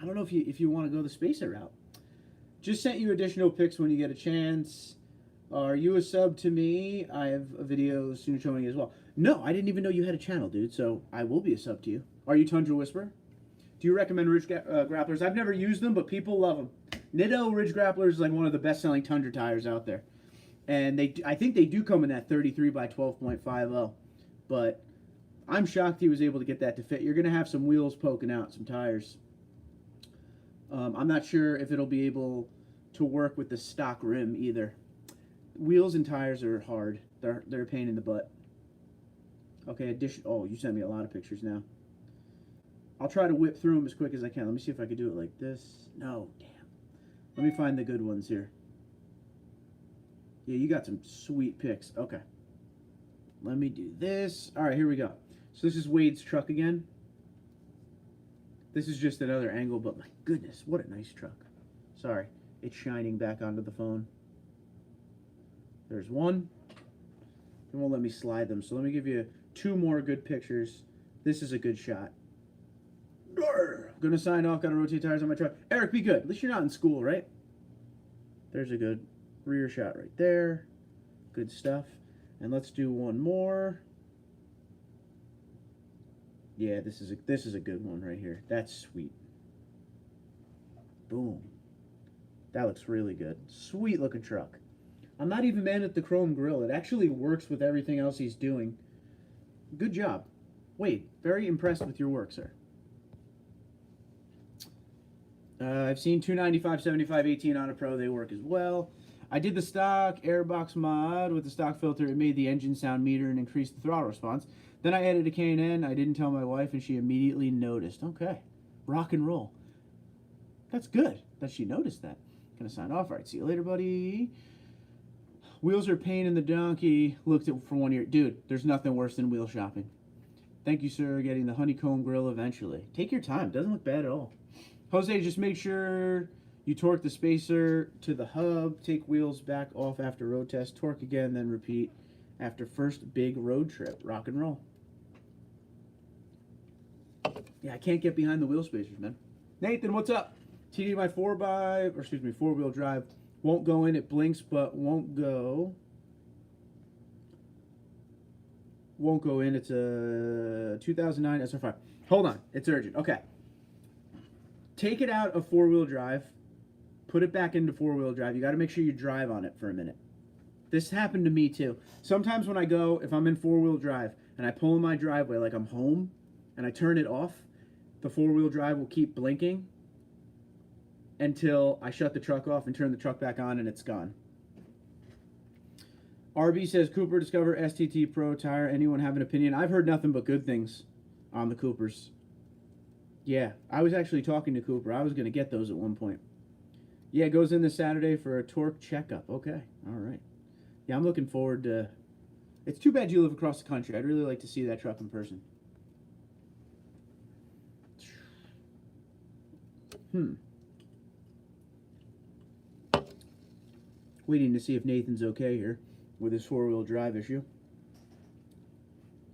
S1: I don't know if you want to go the spacer route. Just sent you additional pics when you get a chance. Are you a sub to me? I have a video soon showing you as well. No, I didn't even know you had a channel, dude, so I will be a sub to you. Are you Tundra Whisperer? Do you recommend Ridge Grapplers? I've never used them, but people love them. Nitto Ridge Grappler is like one of the best-selling Tundra tires out there. And I think they do come in that 33 by 12.50. But I'm shocked he was able to get that to fit. You're going to have some wheels poking out, some tires. I'm not sure if it'll be able to work with the stock rim either. Wheels and tires are hard. They're a pain in the butt. Okay, oh, you sent me a lot of pictures now. I'll try to whip through them as quick as I can. Let me see if I can do it like this. No, damn. Let me find the good ones here. Yeah, you got some sweet pics. Okay. Let me do this. All right, here we go. So this is Wade's truck again. This is just another angle, but my goodness, what a nice truck. Sorry, it's shining back onto the phone. There's one. It won't let me slide them, so let me give you 2 more good pictures. This is a good shot. Gonna sign off, gotta rotate tires on my truck. Eric, be good. At least you're not in school, right? There's a good rear shot right there. Good stuff. And let's do one more. Yeah, this is a good one right here. That's sweet. Boom. That looks really good. Sweet looking truck. I'm not even mad at the chrome grille. It actually works with everything else he's doing. Good job. Wade, very impressed with your work, sir. I've seen 295/75/18 on a Pro. They work as well. I did the stock airbox mod with the stock filter. It made the engine sound meter and increased the throttle response. Then I added a K&N. I didn't tell my wife, and she immediately noticed. Okay. Rock and roll. That's good that she noticed that. Gonna sign off. All right, see you later, buddy. Wheels are pain in the donkey. Looked at for 1 year. Dude, there's nothing worse than wheel shopping. Thank you, sir. Getting the honeycomb grill eventually. Take your time. Doesn't look bad at all. Jose, just make sure you torque the spacer to the hub. Take wheels back off after road test. Torque again, then repeat after first big road trip. Rock and roll. Yeah, I can't get behind the wheel spacers, man. Nathan, what's up? TD, my 4-wheel drive won't go in. It blinks, but won't go. Won't go in. It's a 2009 SR5. Hold on. It's urgent. Okay. Take it out of 4-wheel drive. Put it back into 4-wheel drive. You got to make sure you drive on it for a minute. This happened to me too. Sometimes when I go, if I'm in 4-wheel drive and I pull in my driveway like I'm home and I turn it off, the 4-wheel drive will keep blinking until I shut the truck off and turn the truck back on and it's gone. RB says Cooper Discover STT Pro tire. Anyone have an opinion? I've heard nothing but good things on the Coopers. Yeah, I was actually talking to Cooper. I was going to get those at one point. Yeah, it goes in this Saturday for a torque checkup. Okay, all right. Yeah, I'm looking forward to... It's too bad you live across the country. I'd really like to see that truck in person. Waiting to see if Nathan's okay here with his four-wheel drive issue.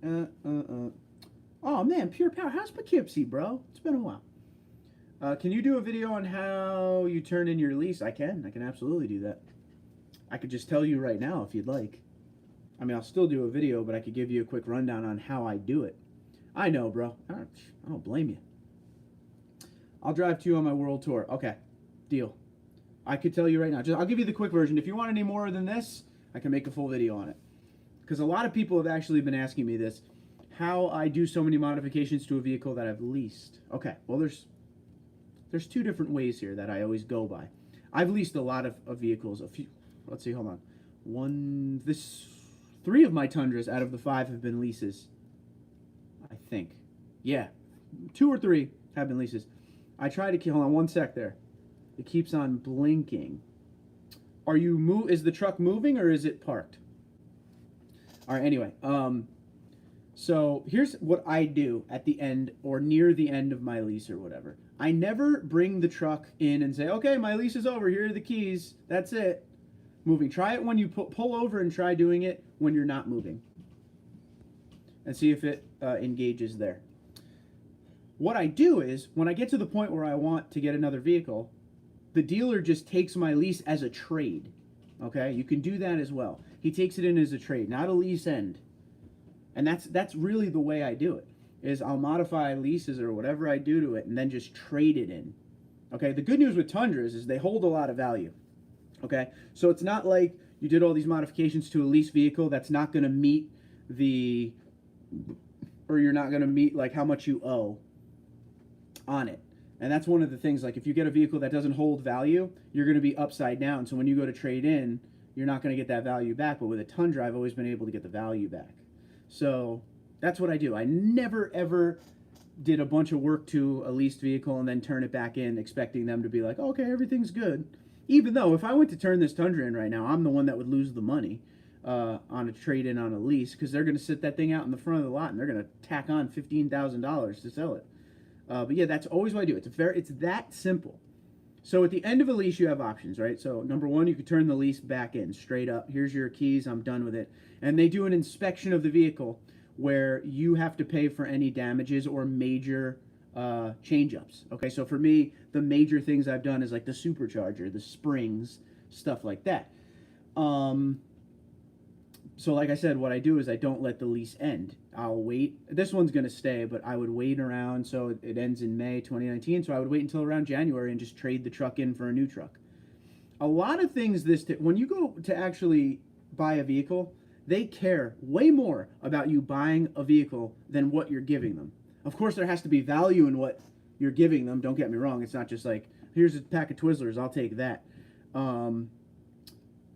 S1: Oh, man, Pure Power. How's Poughkeepsie, bro? It's been a while. Can you do a video on how you turn in your lease? I can absolutely do that. I could just tell you right now if you'd like. I mean, I'll still do a video, but I could give you a quick rundown on how I do it. I know, bro. I don't blame you. I'll drive to you on my world tour. Okay, deal. I could tell you right now. I'll give you the quick version. If you want any more than this, I can make a full video on it. Because a lot of people have actually been asking me this, how I do so many modifications to a vehicle that I've leased. Okay, well, there's two different ways here that I always go by. I've leased a lot of vehicles. A few. Let's see. Hold on. 3 of my Tundras out of the 5 have been leases. I think. Yeah, 2 or 3 have been leases. I try to keep. Hold on one sec there. It keeps on blinking. Is the truck moving or is it parked? All right, anyway. So here's what I do at the end or near the end of my lease or whatever. I never bring the truck in and say, okay, my lease is over. Here are the keys. That's it. Moving. Try it when you pull over and try doing it when you're not moving. And see if it engages there. What I do is, when I get to the point where I want to get another vehicle, the dealer just takes my lease as a trade. Okay, you can do that as well. He takes it in as a trade, not a lease end. And that's really the way I do it, is I'll modify leases or whatever I do to it and then just trade it in. Okay, the good news with Tundras is they hold a lot of value. Okay, so it's not like you did all these modifications to a lease vehicle that's not going to meet or you're not going to meet like how much you owe on it. And that's one of the things, like if you get a vehicle that doesn't hold value, you're going to be upside down. So when you go to trade in, you're not going to get that value back. But with a Tundra, I've always been able to get the value back. So that's what I do. I never, ever did a bunch of work to a leased vehicle and then turn it back in expecting them to be like, okay, everything's good. Even though if I went to turn this Tundra in right now, I'm the one that would lose the money on a trade-in on a lease, because they're going to sit that thing out in the front of the lot and they're going to tack on $15,000 to sell it. But yeah, that's always what I do. It's that simple. So at the end of a lease, you have options, right? So number one, you could turn the lease back in straight up. Here's your keys. I'm done with it. And they do an inspection of the vehicle where you have to pay for any damages or major change-ups. Okay, so for me, the major things I've done is like the supercharger, the springs, stuff like that. So like I said, what I do is I don't let the lease end. I'll wait. This one's going to stay, but I would wait around. So it ends in May 2019. So I would wait until around January and just trade the truck in for a new truck. A lot of things when you go to actually buy a vehicle, they care way more about you buying a vehicle than what you're giving them. Of course, there has to be value in what you're giving them. Don't get me wrong. It's not just like, here's a pack of Twizzlers, I'll take that.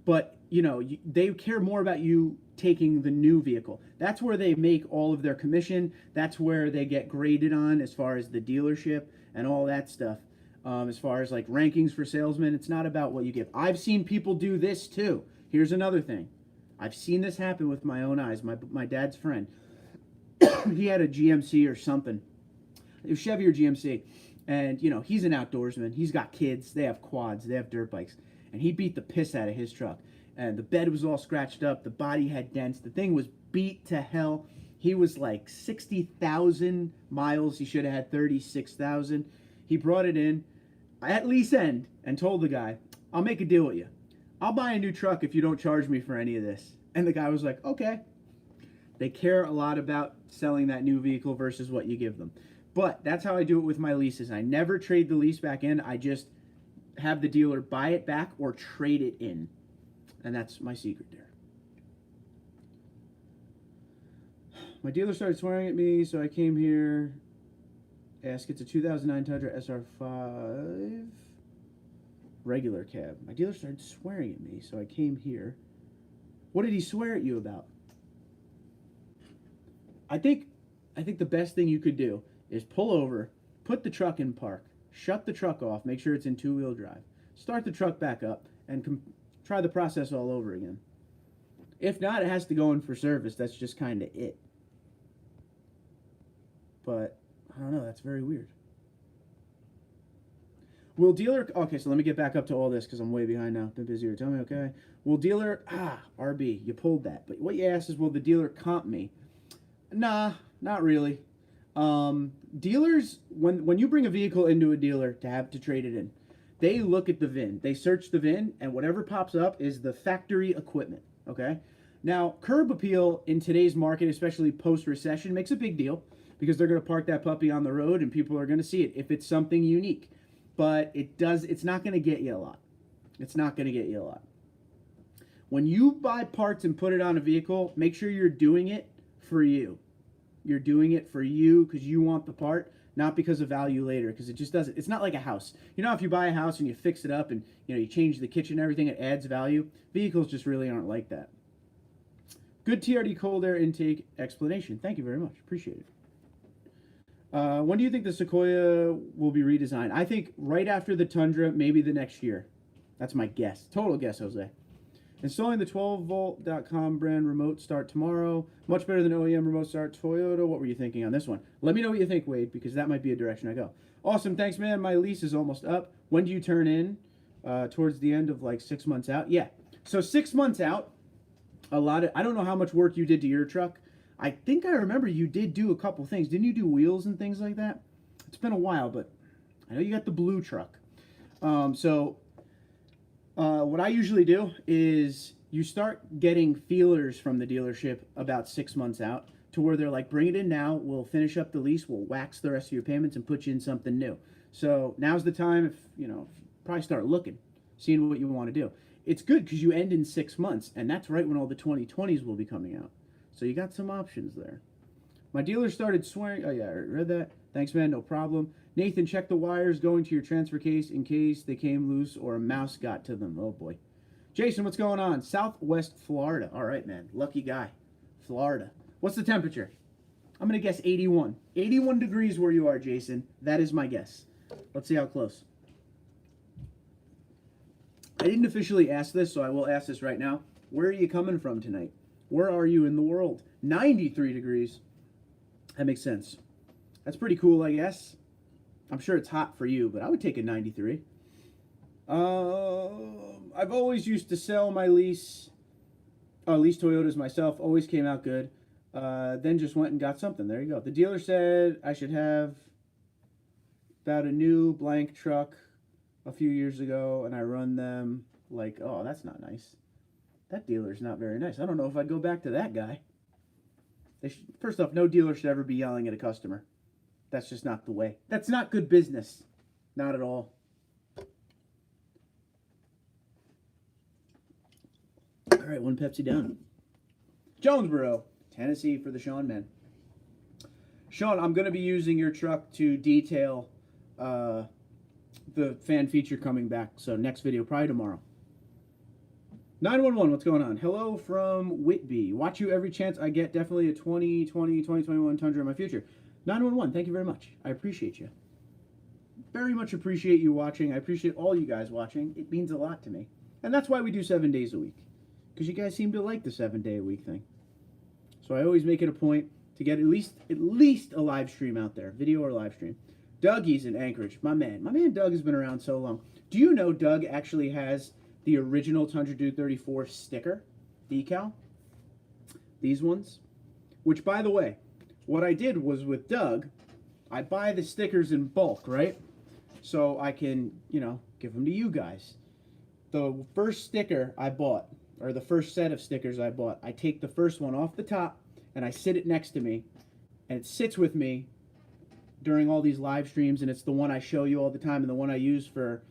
S1: But, you know, they care more about you taking the new vehicle. That's where they make all of their commission. That's where they get graded on as far as the dealership and all that stuff. As far as like rankings for salesmen, it's not about what you give. I've seen people do this too. Here's another thing. I've seen this happen with my own eyes. My dad's friend, he had a GMC or something. It was Chevy or GMC. And, you know, he's an outdoorsman. He's got kids. They have quads. They have dirt bikes. And he beat the piss out of his truck. And the bed was all scratched up. The body had dents. The thing was beat to hell. He was like 60,000 miles. He should have had 36,000. He brought it in at lease end and told the guy, I'll make a deal with you. I'll buy a new truck if you don't charge me for any of this. And the guy was like, okay. They care a lot about selling that new vehicle versus what you give them. But that's how I do it with my leases. I never trade the lease back in. I just have the dealer buy it back or trade it in. And that's my secret there. My dealer started swearing at me, so I came here. Ask, it's a 2009 Tundra SR5 regular cab. My dealer started swearing at me, so I came here. What did he swear at you about? I think the best thing you could do is pull over, put the truck in park, shut the truck off, make sure it's in two-wheel drive, start the truck back up, and try the process all over again. If not, it has to go in for service. That's just kind of it. But, I don't know, that's very weird. Will dealer... Okay, so let me get back up to all this because I'm way behind now. Been busier. Tell me, okay. Will dealer... RB, you pulled that. But what you asked is, will the dealer comp me? Nah, not really. Dealers, when you bring a vehicle into a dealer to trade it in, they look at the VIN. They search the VIN, and whatever pops up is the factory equipment, okay? Now, curb appeal in today's market, especially post-recession, makes a big deal because they're going to park that puppy on the road and people are going to see it if it's something unique. But it's not going to get you a lot. It's not going to get you a lot. When you buy parts and put it on a vehicle, make sure you're doing it for you. You're doing it for you because you want the part, not because of value later, because it just doesn't. It's not like a house. You know, if you buy a house and you fix it up and you change the kitchen and everything, it adds value. Vehicles just really aren't like that. Good TRD cold air intake explanation. Thank you very much. Appreciate it. When do you think the Sequoia will be redesigned? I think right after the Tundra, maybe the next year. That's my guess. Total guess, Jose. Installing the 12volt.com brand remote start tomorrow. Much better than OEM remote start. Toyota, what were you thinking on this one? Let me know what you think, Wade, because that might be a direction I go. Awesome, thanks, man. My lease is almost up. When do you turn in? Towards the end of like 6 months out? Yeah. So 6 months out, I don't know how much work you did to your truck. I think I remember you did do a couple things. Didn't you do wheels and things like that? It's been a while, but I know you got the blue truck. What I usually do is you start getting feelers from the dealership about 6 months out to where they're like, bring it in now, we'll finish up the lease, we'll wax the rest of your payments and put you in something new. So now's the time, if probably start looking, seeing what you want to do. It's good because you end in 6 months, and that's right when all the 2020s will be coming out. So you got some options there. My dealer started swearing. Oh, yeah, I read that. Thanks, man. No problem. Nathan, check the wires going to your transfer case in case they came loose or a mouse got to them. Oh, boy. Jason, what's going on? Southwest Florida. All right, man. Lucky guy. Florida. What's the temperature? I'm going to guess 81. 81 degrees where you are, Jason. That is my guess. Let's see how close. I didn't officially ask this, so I will ask this right now. Where are you coming from tonight? Where are you in the world? 93 degrees. That makes sense. That's pretty cool, I guess. I'm sure it's hot for you, but I would take a 93. I've always used to sell my lease Toyotas myself. Always came out good. Then just went and got something. There you go. The dealer said I should have about a new blank truck a few years ago, and I run them like, oh, that's not nice. That dealer's not very nice. I don't know if I'd go back to that guy. First off, no dealer should ever be yelling at a customer. That's just not the way. That's not good business. Not at all. All right, one Pepsi down. Jonesboro, Tennessee for the Sean man. Sean, I'm going to be using your truck to detail the fan feature coming back. So next video, probably tomorrow. 911, what's going on? Hello from Whitby. Watch you every chance I get. Definitely a 2021 Tundra in my future. 911, thank you very much. I appreciate you. Very much appreciate you watching. I appreciate all you guys watching. It means a lot to me. And that's why we do 7 days a week. Because you guys seem to like the 7-day-a-week thing. So I always make it a point to get at least a live stream out there. Video or live stream. Dougie's in Anchorage. My man. My man Doug has been around so long. Do you know Doug actually has the original TundraDude34 sticker decal? These ones. Which, by the way, what I did was with Doug, I buy the stickers in bulk, right? So I can, give them to you guys. The first sticker I bought, or the first set of stickers I bought, I take the first one off the top and I sit it next to me, and it sits with me during all these live streams, and it's the one I show you all the time and the one I use for,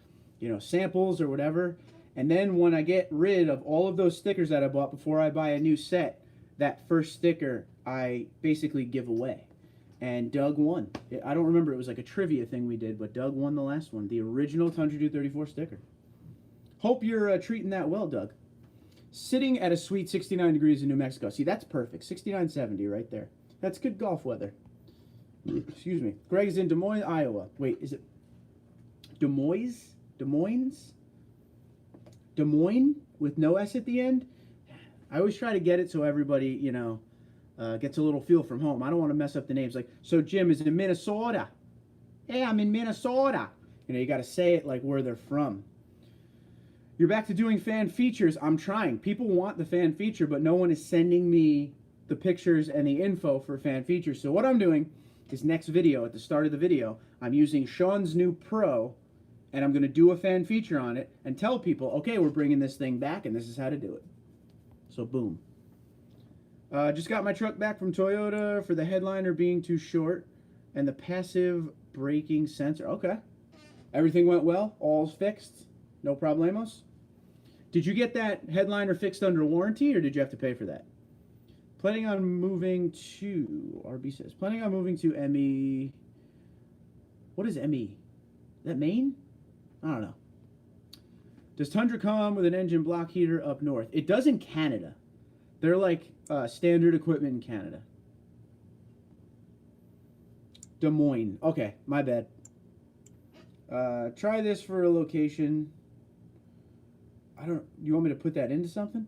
S1: samples or whatever. And then when I get rid of all of those stickers that I bought before I buy a new set, that first sticker I basically give away. And Doug won. I don't remember, it was like a trivia thing we did, but Doug won the last one. The original TundraDude34 sticker. Hope you're treating that well, Doug. Sitting at a sweet 69 degrees in New Mexico. See, that's perfect. 69, 70 right there. That's good golf weather. Excuse me. Greg is in Des Moines, Iowa. Wait, is it Des Moines? Des Moines? Des Moines with no S at the end? I always try to get it so everybody, you know, gets a little feel from home. I don't want to mess up the names. Like, so Jim is in Minnesota. Hey, I'm in Minnesota. You know, you got to say it like where they're from. You're back to doing fan features. I'm trying. People want the fan feature, but no one is sending me the pictures and the info for fan features. So what I'm doing is next video, at the start of the video, I'm using Sean's new Pro, and I'm going to do a fan feature on it and tell people, okay, we're bringing this thing back, and this is how to do it. So boom. Just got my truck back from Toyota for the headliner being too short and the passive braking sensor. Okay. Everything went well. All's fixed. No problemos. Did you get that headliner fixed under warranty, or did you have to pay for that? Planning on moving to, RB says, planning on moving to ME. What is ME? Is that Maine? I don't know. Does Tundra come with an engine block heater up north? It does in Canada. They're like standard equipment in Canada. Des Moines. Okay, my bad. Try this for a location. You want me to put that into something?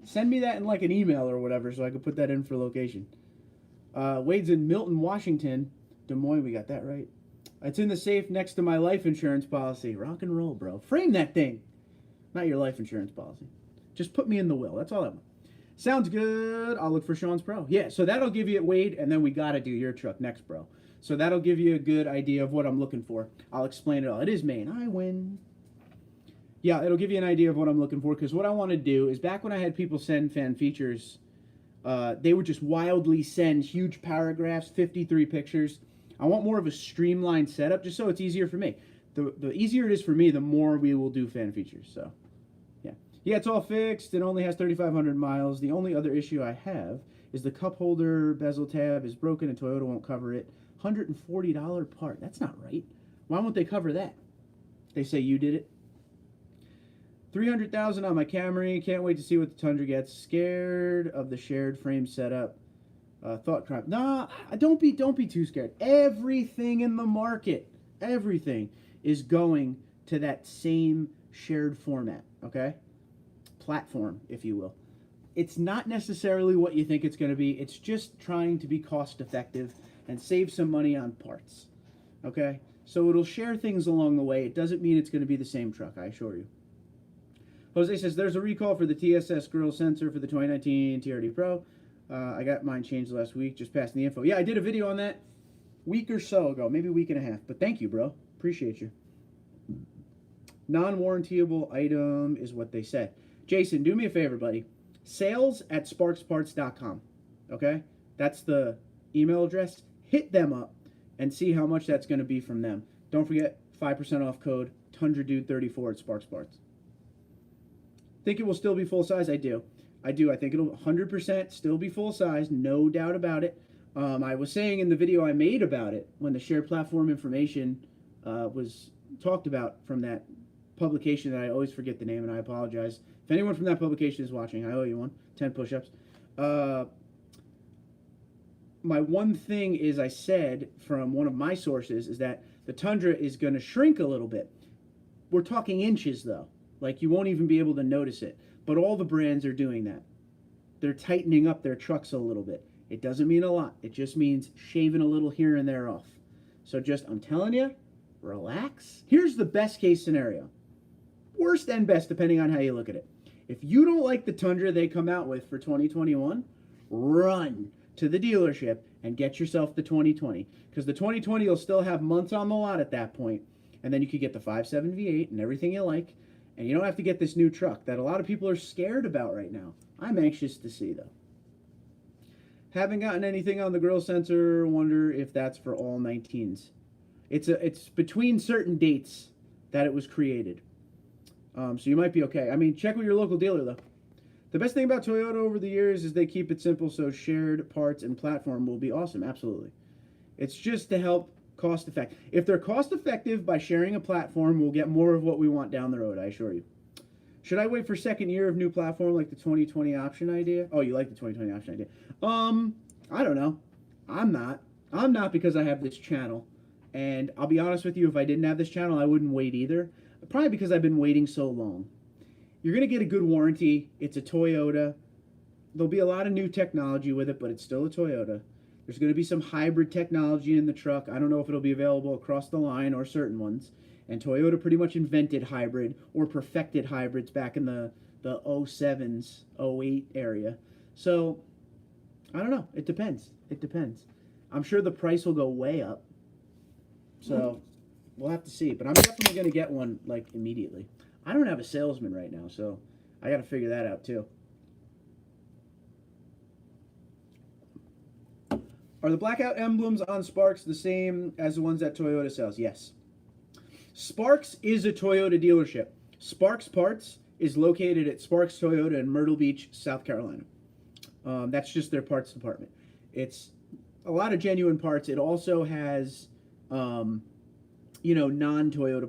S1: Send me that in like an email or whatever so I can put that in for location. Wade's in Milton, Washington. Des Moines, we got that right. It's in the safe next to my life insurance policy. Rock and roll, bro. Frame that thing. Not your life insurance policy. Just put me in the will. That's all I want. Sounds good. I'll look for Sean's Pro. Yeah, so that'll give you Wade, and then we got to do your truck next, bro. So that'll give you a good idea of what I'm looking for. I'll explain it all. It is Maine. I win. Yeah, it'll give you an idea of what I'm looking for, because what I want to do is, back when I had people send fan features, they would just wildly send huge paragraphs, 53 pictures. I want more of a streamlined setup, just so it's easier for me. The easier it is for me, the more we will do fan features. So, yeah. Yeah, it's all fixed. It only has 3,500 miles. The only other issue I have is the cup holder bezel tab is broken and Toyota won't cover it. $140 part. That's not right. Why won't they cover that? They say you did it. 300,000 on my Camry. Can't wait to see what the Tundra gets. Scared of the shared frame setup. Thought crime. Nah, don't be too scared. Everything in the market, everything is going to that same shared format, okay? Platform, if you will. It's not necessarily what you think it's going to be. It's just trying to be cost effective and save some money on parts, okay? So it'll share things along the way. It doesn't mean it's going to be the same truck, I assure you. Jose says, there's a recall for the TSS grill sensor for the 2019 TRD Pro. I got mine changed last week, just passing the info. Yeah, I did a video on that week or so ago, maybe a week and a half. But thank you, bro. Appreciate you. Non-warrantyable item is what they said. Jason, do me a favor, buddy. sales@sparksparts.com. Okay? That's the email address. Hit them up and see how much that's going to be from them. Don't forget, 5% off code TundraDude34 at Sparks Parts. Think it will still be full size? I do. I think it'll 100% still be full size, no doubt about it. I was saying in the video I made about it, when the shared platform information was talked about from that publication that I always forget the name, and I apologize. If anyone from that publication is watching, I owe you one. 10 push-ups. My one thing is, I said from one of my sources, is that the Tundra is going to shrink a little bit. We're talking inches, though. Like, you won't even be able to notice it. But all the brands are doing that. They're tightening up their trucks a little bit. It doesn't mean a lot. It just means shaving a little here and there off. So just, I'm telling you, relax. Here's the best case scenario. Worst and best, depending on how you look at it. If you don't like the Tundra they come out with for 2021, run to the dealership and get yourself the 2020. Because the 2020 will still have months on the lot at that point. And then you could get the 5.7 V8 and everything you like. And you don't have to get this new truck that a lot of people are scared about right now. I'm anxious to see, though. Haven't gotten anything on the grill sensor. Wonder if that's for all 19s. It's between certain dates that it was created. So you might be okay. I mean, check with your local dealer, though. The best thing about Toyota over the years is they keep it simple, so shared parts and platform will be awesome. Absolutely. It's just to help cost effective. If they're cost effective by sharing a platform, we'll get more of what we want down the road, I assure you. Should I wait for second year of new platform like the 2020 option idea? Oh, you like the 2020 option idea. I don't know. I'm not. I'm not because I have this channel. And I'll be honest with you, if I didn't have this channel, I wouldn't wait either. Probably because I've been waiting so long. You're going to get a good warranty. It's a Toyota. There'll be a lot of new technology with it, but it's still a Toyota. There's going to be some hybrid technology in the truck. I don't know if it'll be available across the line or certain ones. And Toyota pretty much invented hybrid or perfected hybrids back in the 07s, 08 area. So, I don't know. It depends. It depends. I'm sure the price will go way up. So, we'll have to see. But I'm definitely going to get one, like, immediately. I don't have a salesman right now, so I got to figure that out, too. Are the blackout emblems on Sparks the same as the ones that Toyota sells? Yes. Sparks is a Toyota dealership. Sparks Parts is located at Sparks Toyota in Myrtle Beach, South Carolina. That's just their parts department. It's a lot of genuine parts. It also has, non-Toyota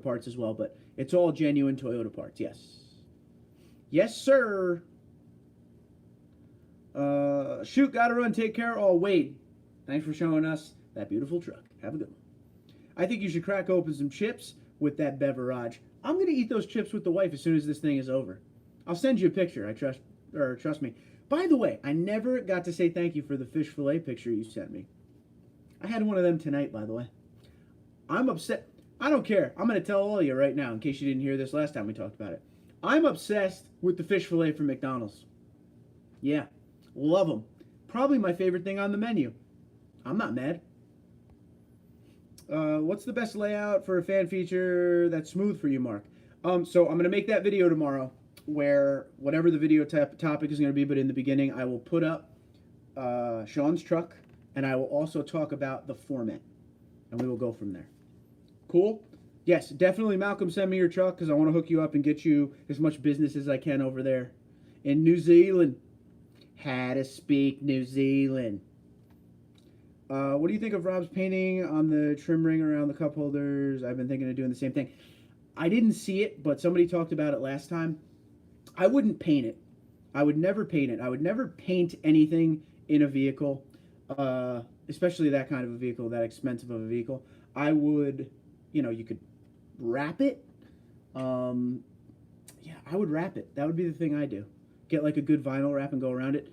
S1: parts as well, but it's all genuine Toyota parts, yes. Yes, sir. Shoot, gotta run, take care. Oh, Wade, thanks for showing us that beautiful truck. Have a good one. I think you should crack open some chips with that beverage. I'm going to eat those chips with the wife as soon as this thing is over. I'll send you a picture. Trust me. By the way, I never got to say thank you for the fish fillet picture you sent me. I had one of them tonight, by the way. I'm upset. I don't care. I'm going to tell all of you right now, in case you didn't hear this last time we talked about it. I'm obsessed with the fish fillet from McDonald's. Yeah, love them. Probably my favorite thing on the menu. I'm not mad. What's the best layout for a fan feature that's smooth for you, Mark? So I'm going to make that video tomorrow where whatever the video topic is going to be, but in the beginning I will put up Sean's truck and I will also talk about the format and we will go from there. Cool? Yes, definitely, Malcolm, send me your truck because I want to hook you up and get you as much business as I can over there in New Zealand. How to speak New Zealand. What do you think of Rob's painting on the trim ring around the cup holders? I've been thinking of doing the same thing. I didn't see it, but somebody talked about it last time. I wouldn't paint it. I would never paint it. I would never paint anything in a vehicle, especially that kind of a vehicle, that expensive of a vehicle. I would, you could wrap it. Yeah, I would wrap it. That would be the thing I do. Get like a good vinyl wrap and go around it.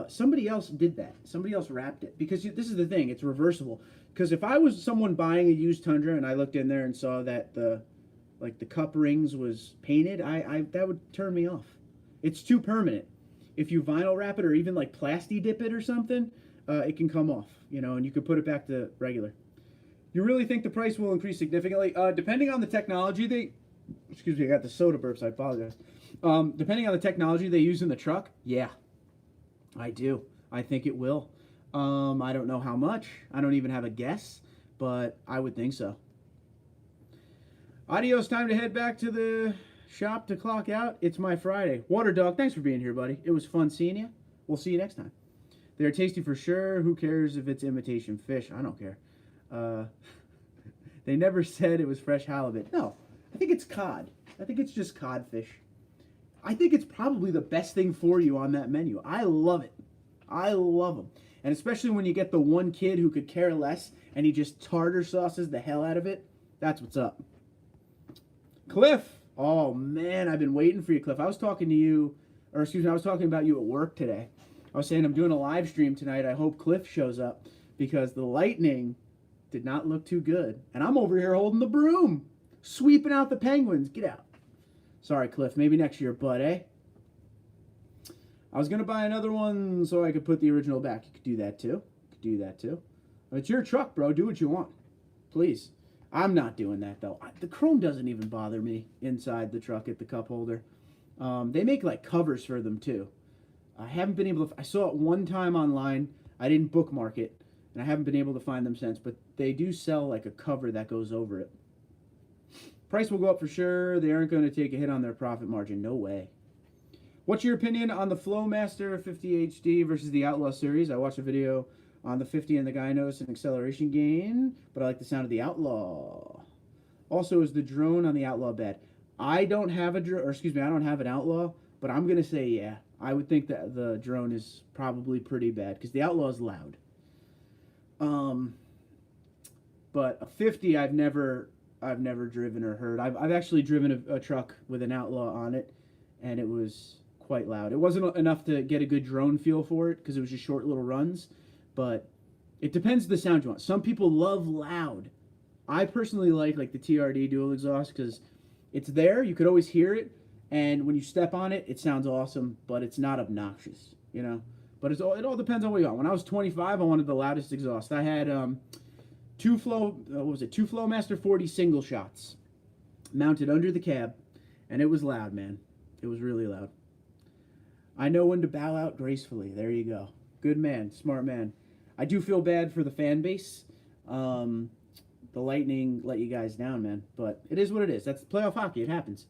S1: Somebody else did that. Somebody else wrapped it. Because this is the thing. It's reversible. Because if I was someone buying a used Tundra and I looked in there and saw that the cup rings was painted, that would turn me off. It's too permanent. If you vinyl wrap it or even like plasti dip it or something, it can come off, and you could put it back to regular. You really think the price will increase significantly? Depending on the technology excuse me, I got the soda burps, I apologize. Depending on the technology they use in the truck, yeah. I do. I think it will. I don't know how much. I don't even have a guess, but I would think so. Adios, time to head back to the shop to clock out. It's my Friday. Water Dog, thanks for being here, buddy. It was fun seeing you. We'll see you next time. They're tasty for sure. Who cares if it's imitation fish? I don't care. They never said it was fresh halibut. No, I think it's cod. I think it's just codfish. I think it's probably the best thing for you on that menu. I love it. I love them. And especially when you get the one kid who could care less and he just tartar sauces the hell out of it. That's what's up. Cliff. Oh, man, I've been waiting for you, Cliff. I was talking to you, or excuse me, I was talking about you at work today. I was saying I'm doing a live stream tonight. I hope Cliff shows up because the lightning did not look too good. And I'm over here holding the broom, sweeping out the penguins. Get out. Sorry, Cliff. Maybe next year, bud, eh? I was going to buy another one so I could put the original back. You could do that, too. It's your truck, bro. Do what you want. Please. I'm not doing that, though. The chrome doesn't even bother me inside the truck at the cup holder. They make, like, covers for them, too. I haven't been able to... I saw it one time online. I didn't bookmark it, and I haven't been able to find them since. But they do sell, like, a cover that goes over it. Price will go up for sure. They aren't going to take a hit on their profit margin. No way. What's your opinion on the Flowmaster 50 HD versus the Outlaw series? I watched a video on the 50 and the guy noticed an acceleration gain, but I like the sound of the Outlaw. Also, is the drone on the Outlaw bad? I don't have a drone, or excuse me, I don't have an Outlaw, but I'm gonna say yeah. I would think that the drone is probably pretty bad because the Outlaw is loud. But a 50, I've never driven or heard. I've actually driven a truck with an Outlaw on it, and it was quite loud. It wasn't enough to get a good drone feel for it because it was just short little runs, but it depends the sound you want. Some people love loud. I personally like the TRD dual exhaust because it's there. You could always hear it, and when you step on it, it sounds awesome, but it's not obnoxious, you know. But it all depends on what you want. When I was 25, I wanted the loudest exhaust. I had two Flowmaster 40 single shots mounted under the cab, and it was loud, man. It was really loud. I know when to bow out gracefully. There you go. Good man, smart man. I do feel bad for the fan base. The Lightning let you guys down, man. But it is what it is. That's playoff hockey. It happens.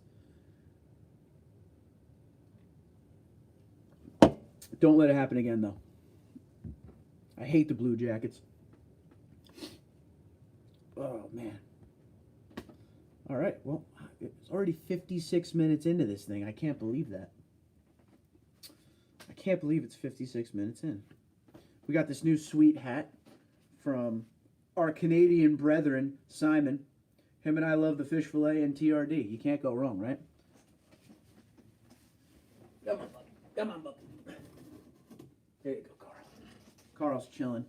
S1: Don't let it happen again, though. I hate the Blue Jackets. Oh, man. All right. Well, it's already 56 minutes into this thing. I can't believe that. I can't believe it's 56 minutes in. We got this new sweet hat from our Canadian brethren, Simon. Him and I love the fish fillet and TRD. You can't go wrong, right? Come on, buddy. Come on, buddy. There you go, Carl. Carl's chilling.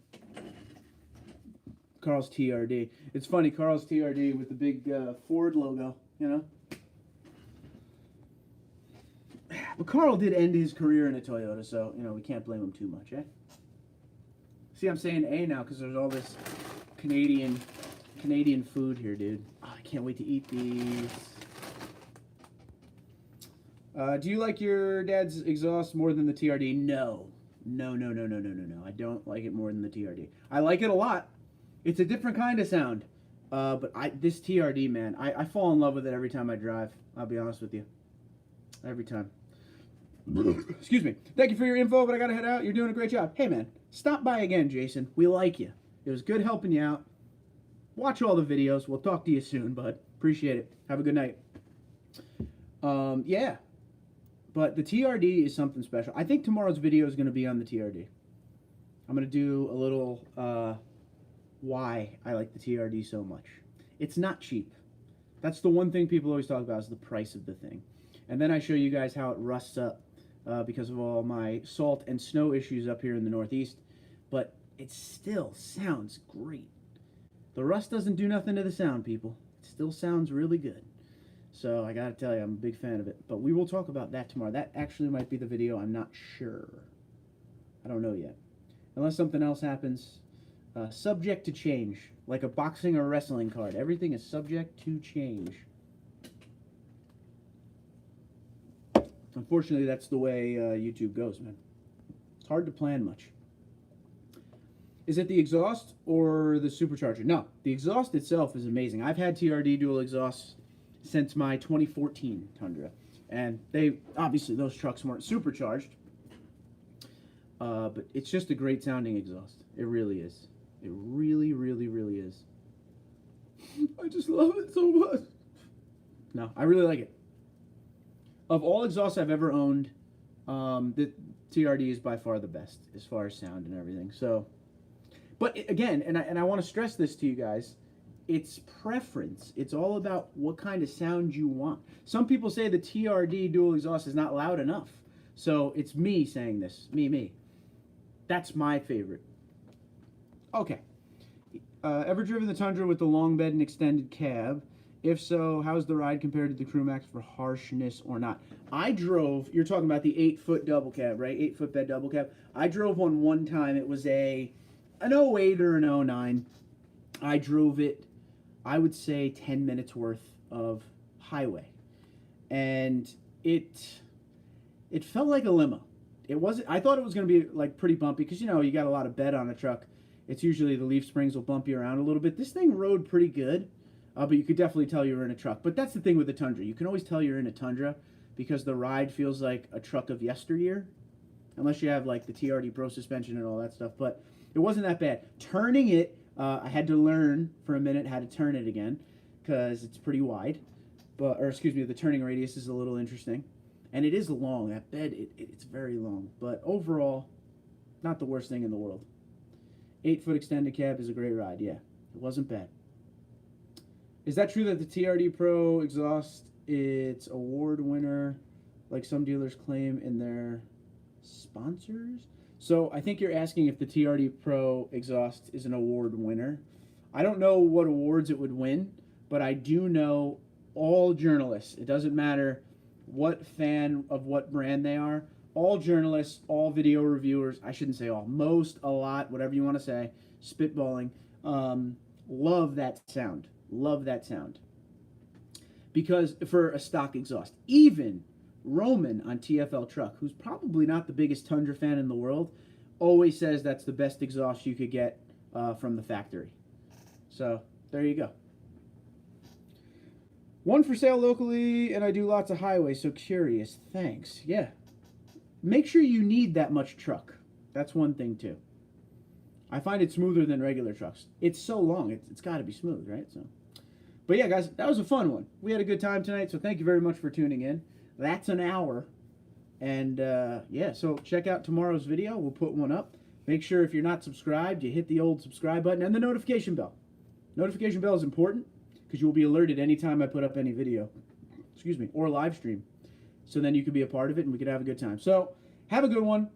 S1: Carl's TRD. It's funny, Carl's TRD with the big Ford logo, you know? But Carl did end his career in a Toyota, so, you know, we can't blame him too much, eh? See, I'm saying A now because there's all this Canadian food here, dude. Oh, I can't wait to eat these. Do you like your dad's exhaust more than the TRD? No. No. I don't like it more than the TRD. I like it a lot. It's a different kind of sound. But this TRD, man, I fall in love with it every time I drive. I'll be honest with you. Every time. Excuse me. Thank you for your info, but I gotta head out. You're doing a great job. Hey, man, stop by again, Jason. We like you. It was good helping you out. Watch all the videos. We'll talk to you soon, bud. Appreciate it. Have a good night. Yeah. But the TRD is something special. I think tomorrow's video is going to be on the TRD. I'm going to do a little why I like the TRD so much. It's not cheap. That's the one thing people always talk about is the price of the thing. And then I show you guys how it rusts up because of all my salt and snow issues up here in the Northeast. But it still sounds great. The rust doesn't do nothing to the sound, people. It still sounds really good. So I gotta tell you, I'm a big fan of it. But we will talk about that tomorrow. That actually might be the video. I'm not sure. I don't know yet. Unless something else happens. Subject to change. Like a boxing or wrestling card. Everything is subject to change. Unfortunately, that's the way YouTube goes, man. It's hard to plan much. Is it the exhaust or the supercharger? No, the exhaust itself is amazing. I've had TRD dual exhausts since my 2014 Tundra. And obviously those trucks weren't supercharged. But it's just a great sounding exhaust. It really is. It really, really, really is. I just love it so much. No, I really like it. Of all exhausts I've ever owned, the TRD is by far the best as far as sound and everything. So, but again, and I want to stress this to you guys, it's preference. It's all about what kind of sound you want. Some people say the TRD dual exhaust is not loud enough. So it's me saying this. Me. That's my favorite. Okay. Ever driven the Tundra with the long bed and extended cab? If so, how's the ride compared to the Crew Max for harshness or not? I drove, you're talking about the 8-foot double cab, right? 8-foot bed double cab. I drove one time. It was an 08 or an 09. I drove it, I would say 10 minutes worth of highway. And it felt like a limo. It wasn't, I thought it was going to be like pretty bumpy because, you know, you got a lot of bed on a truck. It's usually the leaf springs will bump you around a little bit. This thing rode pretty good, but you could definitely tell you were in a truck. But that's the thing with the Tundra. You can always tell you're in a Tundra because the ride feels like a truck of yesteryear, unless you have like the TRD Pro suspension and all that stuff. But it wasn't that bad. Turning it, I had to learn for a minute how to turn it again because it's pretty wide. but, or excuse me, the turning radius is a little interesting. And it is long. That bed, it's very long. But overall, not the worst thing in the world. 8-foot extended cab is a great ride. Yeah, it wasn't bad. Is that true that the TRD Pro exhaust, it's award winner, like some dealers claim in their sponsors? So I think you're asking if the TRD Pro exhaust is an award winner. I don't know what awards it would win, but I do know all journalists, it doesn't matter what fan of what brand they are, all journalists, all video reviewers, I shouldn't say all, most, a lot, whatever you want to say, spitballing, love that sound. Love that sound. Because for a stock exhaust, even Roman on TFL Truck, who's probably not the biggest Tundra fan in the world, always says that's the best exhaust you could get from the factory. So there you go. One for sale locally, and I do lots of highway, so curious. Thanks. Yeah. Make sure you need that much truck. That's one thing, too. I find it smoother than regular trucks. It's so long, it's got to be smooth, right? So, but yeah, guys, that was a fun one. We had a good time tonight, so thank you very much for tuning in. That's an hour. And, yeah, so check out tomorrow's video. We'll put one up. Make sure if you're not subscribed, you hit the old subscribe button and the notification bell. Notification bell is important because you will be alerted anytime I put up any video, excuse me, or live stream. So then you can be a part of it and we can have a good time. So have a good one.